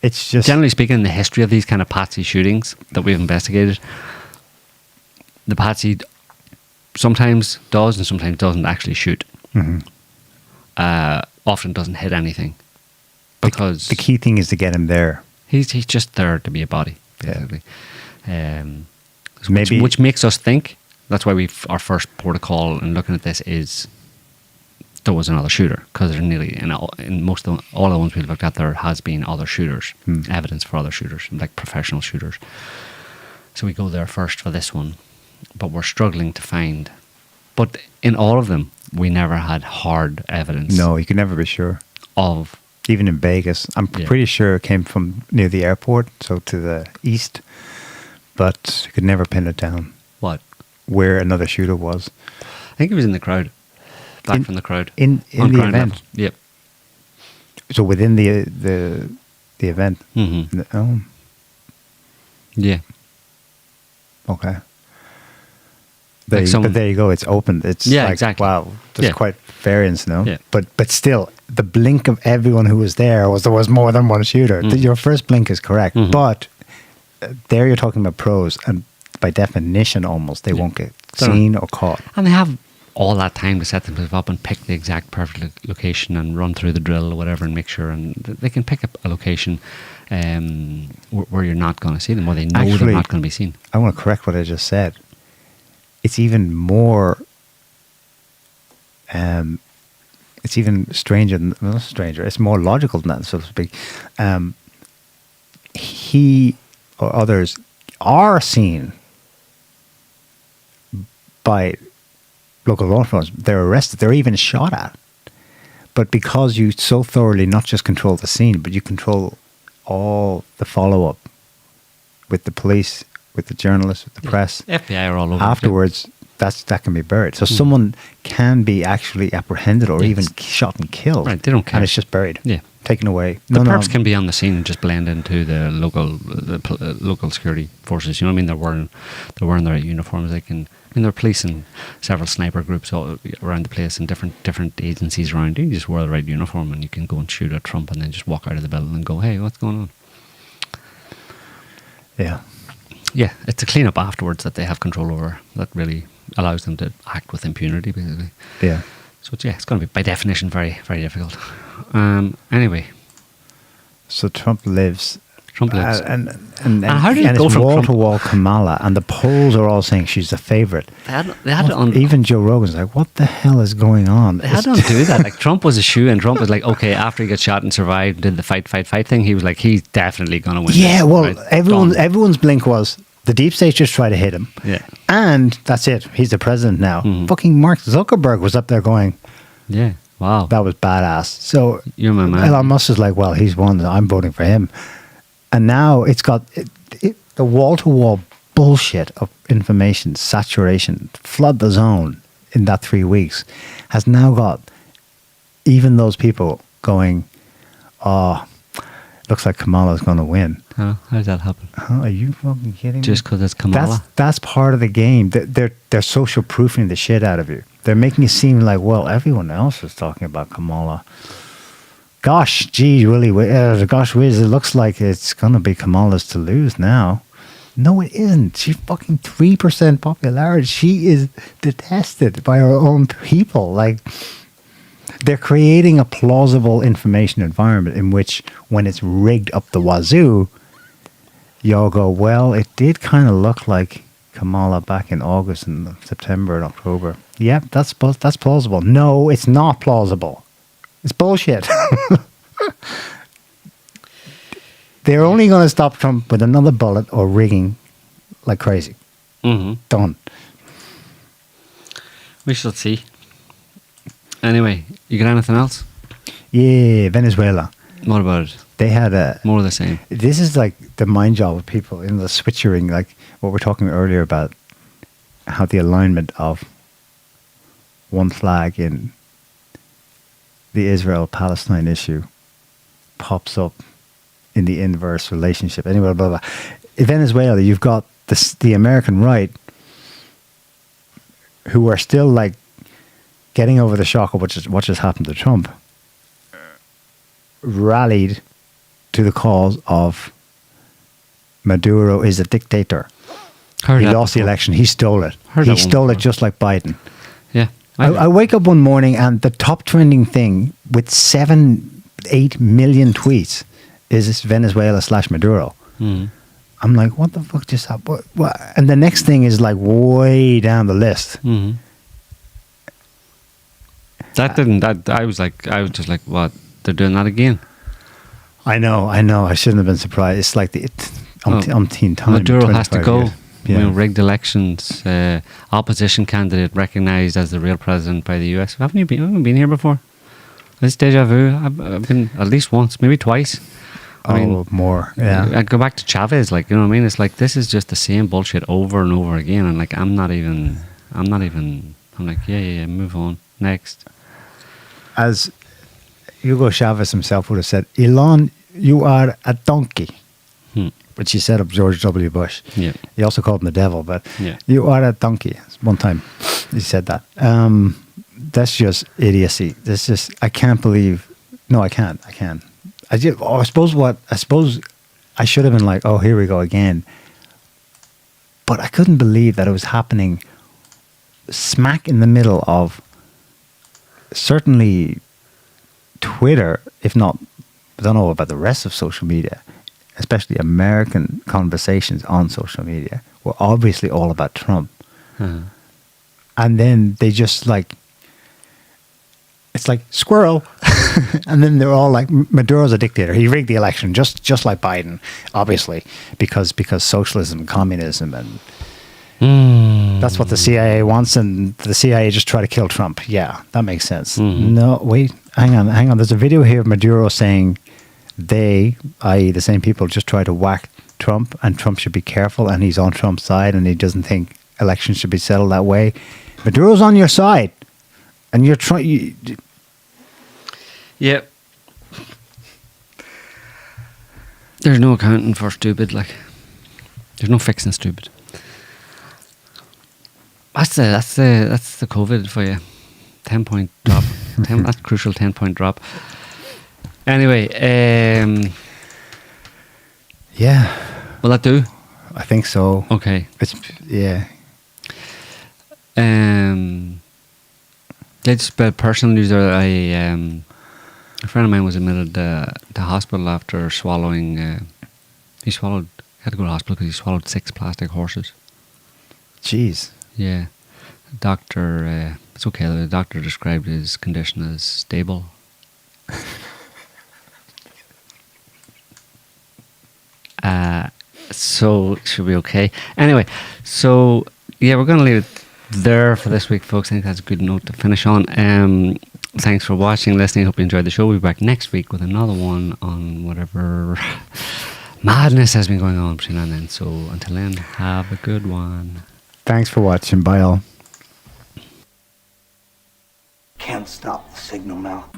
Speaker 1: It's just,
Speaker 2: generally speaking, in the history of these kind of patsy shootings that we've investigated, the patsy sometimes does and sometimes doesn't actually shoot. Often doesn't hit anything. Because
Speaker 1: the key thing is to get him there.
Speaker 2: He's just there to be a body, basically.
Speaker 1: Maybe
Speaker 2: which makes us think. That's why our first port of call in looking at this is there was another shooter, because there's nearly in most of all the ones we've looked at, there has been other shooters, evidence for other shooters, like professional shooters. So we go there first for this one, but we're struggling to find. But in all of them, we never had hard evidence.
Speaker 1: No, you can never be sure
Speaker 2: of.
Speaker 1: Even in Vegas, I'm pretty sure it came from near the airport, so to the east. but you could never pin it down
Speaker 2: What?
Speaker 1: where another shooter was.
Speaker 2: I think he was in the crowd. Back from the crowd.
Speaker 1: In
Speaker 2: On
Speaker 1: the
Speaker 2: ground
Speaker 1: event.
Speaker 2: level. Yep.
Speaker 1: So within the event.
Speaker 2: Mm-hmm.
Speaker 1: Oh,
Speaker 2: Yeah.
Speaker 1: okay.
Speaker 2: Like
Speaker 1: But there you go. It's open. It's like,
Speaker 2: exactly.
Speaker 1: wow, there's
Speaker 2: Yeah.
Speaker 1: quite variance, no?
Speaker 2: Yeah.
Speaker 1: But still, the blink of everyone who was there was more than one shooter. Your first blink is correct, but there you're talking about pros, and by definition, almost they won't get seen or caught.
Speaker 2: And they have all that time to set themselves up and pick the exact perfect location and run through the drill or whatever and make sure, and they can pick up a location where you're not going to see them, or they know
Speaker 1: Actually,
Speaker 2: they're not going to be seen.
Speaker 1: I want to correct what I just said. It's even more. It's even stranger. Not stranger. It's more logical than that, so to speak. He or others are seen by local law enforcement. They're arrested. They're even shot at. But because you so thoroughly not just control the scene, but you control all the follow-up with the police, with the journalists, with the press.
Speaker 2: FBI are all over.
Speaker 1: Afterwards, that can be buried. So someone can be actually apprehended or even shot and killed.
Speaker 2: Right, they don't care.
Speaker 1: And it's just buried.
Speaker 2: Yeah.
Speaker 1: Taken away.
Speaker 2: The perps can be on the scene and just blend into the local security forces. You know what I mean? They're wearing their uniforms. They're policing several sniper groups all around the place and different agencies around you. You just wear the right uniform and you can go and shoot at Trump and then just walk out of the building and go, hey, what's going on?
Speaker 1: Yeah.
Speaker 2: Yeah, it's a cleanup afterwards that they have control over that really allows them to act with impunity, basically.
Speaker 1: Yeah.
Speaker 2: So it's going to be, by definition, very, very difficult. Anyway.
Speaker 1: So Trump lives. And
Speaker 2: how did it go
Speaker 1: it's
Speaker 2: from
Speaker 1: wall-to-wall Kamala, and the polls are all saying she's the favourite.
Speaker 2: They had to
Speaker 1: even Joe Rogan's like, what the hell is going on?
Speaker 2: They had to undo that. Like, Trump was a shoe, and Trump was like, okay, after he got shot and survived, did the fight thing, he was like, he's definitely going to win.
Speaker 1: Yeah,
Speaker 2: this,
Speaker 1: well,
Speaker 2: right?
Speaker 1: everyone's blink was, the deep state just tried to hit him.
Speaker 2: Yeah.
Speaker 1: And that's it. He's the president now. Fucking Mark Zuckerberg was up there going,
Speaker 2: yeah, wow.
Speaker 1: that was badass. So
Speaker 2: You're my man.
Speaker 1: Elon Musk is like, well, he's won. I'm voting for him. And now it's got the wall-to-wall bullshit of information, saturation, flood the zone in that 3 weeks, has now got even those people going, oh, looks like Kamala's going to win.
Speaker 2: How did that happen?
Speaker 1: Are you fucking kidding me?
Speaker 2: Just because it's Kamala?
Speaker 1: That's part of the game. They're social proofing the shit out of you. They're making it seem like, well, everyone else is talking about Kamala. Gosh, gee, really, gosh whiz, it looks like it's going to be Kamala's to lose now. No, it isn't. She's fucking 3% popularity. She is detested by her own people. Like, they're creating a plausible information environment in which, when it's rigged up the wazoo, y'all go, well, it did kind of look like Kamala back in August and September and October. Yep, that's plausible. No, it's not plausible. It's bullshit. They're only going to stop Trump with another bullet or rigging like crazy.
Speaker 2: Mm-hmm.
Speaker 1: Done.
Speaker 2: We shall see. Anyway, you got anything else?
Speaker 1: Yeah, Venezuela.
Speaker 2: What about it?
Speaker 1: They had
Speaker 2: more of the same.
Speaker 1: This is like the mind job of people in the switchering, like what we're talking earlier about how the alignment of one flag in the Israel-Palestine issue pops up in the inverse relationship. Anyway, blah, blah. In Venezuela, you've got the American right who are still like getting over the shock of what just happened to Trump, rallied to the cause of Maduro is a dictator. He lost the election. He stole it. He stole it just like Biden.
Speaker 2: Yeah.
Speaker 1: I wake up one morning and the top trending thing with 7-8 million tweets is this Venezuela/Maduro.
Speaker 2: Mm.
Speaker 1: I'm like, what the fuck just happened? What? And the next thing is like way down the list.
Speaker 2: Mm-hmm. I was just like, what? They're doing that again?
Speaker 1: I know. I shouldn't have been surprised. It's like umpteen time.
Speaker 2: Maduro has to go.
Speaker 1: Years. Yeah.
Speaker 2: Rigged elections. Opposition candidate recognized as the real president by the US. Haven't you been here before? This deja vu. I've been at least once, maybe twice. I mean,
Speaker 1: more. Yeah.
Speaker 2: I'd go back to Chavez, like, you know what I mean? It's like, this is just the same bullshit over and over again. And like, I'm like, yeah, move on. Next.
Speaker 1: As Hugo Chavez himself would have said, Elon, you are a donkey. Which he said of George W. Bush.
Speaker 2: Yeah.
Speaker 1: He also called him the devil, but
Speaker 2: Yeah.
Speaker 1: you are a donkey. One time he said that. That's just idiocy. That's just, I can't believe, no, I can't. I suppose I should have been like, oh, here we go again. But I couldn't believe that it was happening smack in the middle of certainly Twitter, if not, I don't know about the rest of social media, especially American conversations on social media, were obviously all about Trump. And then they just like, it's like squirrel. And then they're all like, Maduro's a dictator. He rigged the election just like Biden, obviously, because socialism, communism, and that's what the CIA wants, and the CIA just try to kill Trump. Yeah, that makes sense. No, wait, hang on. There's a video here of Maduro saying they, i.e. the same people, just try to whack Trump, and Trump should be careful, and he's on Trump's side, and he doesn't think elections should be settled that way. Maduro's on your side, and you're trying...
Speaker 2: Yeah. There's no accounting for stupid, like. There's no fixing stupid. That's the COVID for you. 10-point drop. That's crucial 10-point drop. Anyway,
Speaker 1: Yeah.
Speaker 2: will that do?
Speaker 1: I think so.
Speaker 2: Okay.
Speaker 1: Yeah.
Speaker 2: Just personal news there. A friend of mine was admitted to hospital after swallowing. Had to go to the hospital because he swallowed 6 plastic horses.
Speaker 1: Jeez.
Speaker 2: Yeah. Doctor, it's okay. The doctor described his condition as stable. So it should be okay. Anyway, so yeah, we're going to leave it there for this week, folks. I think that's a good note to finish on. Thanks for watching, listening. Hope you enjoyed the show. We'll be back next week with another one on whatever madness has been going on between now and then. So until then, have a good one.
Speaker 1: Thanks for watching. Bye all.
Speaker 3: Can't stop the signal now.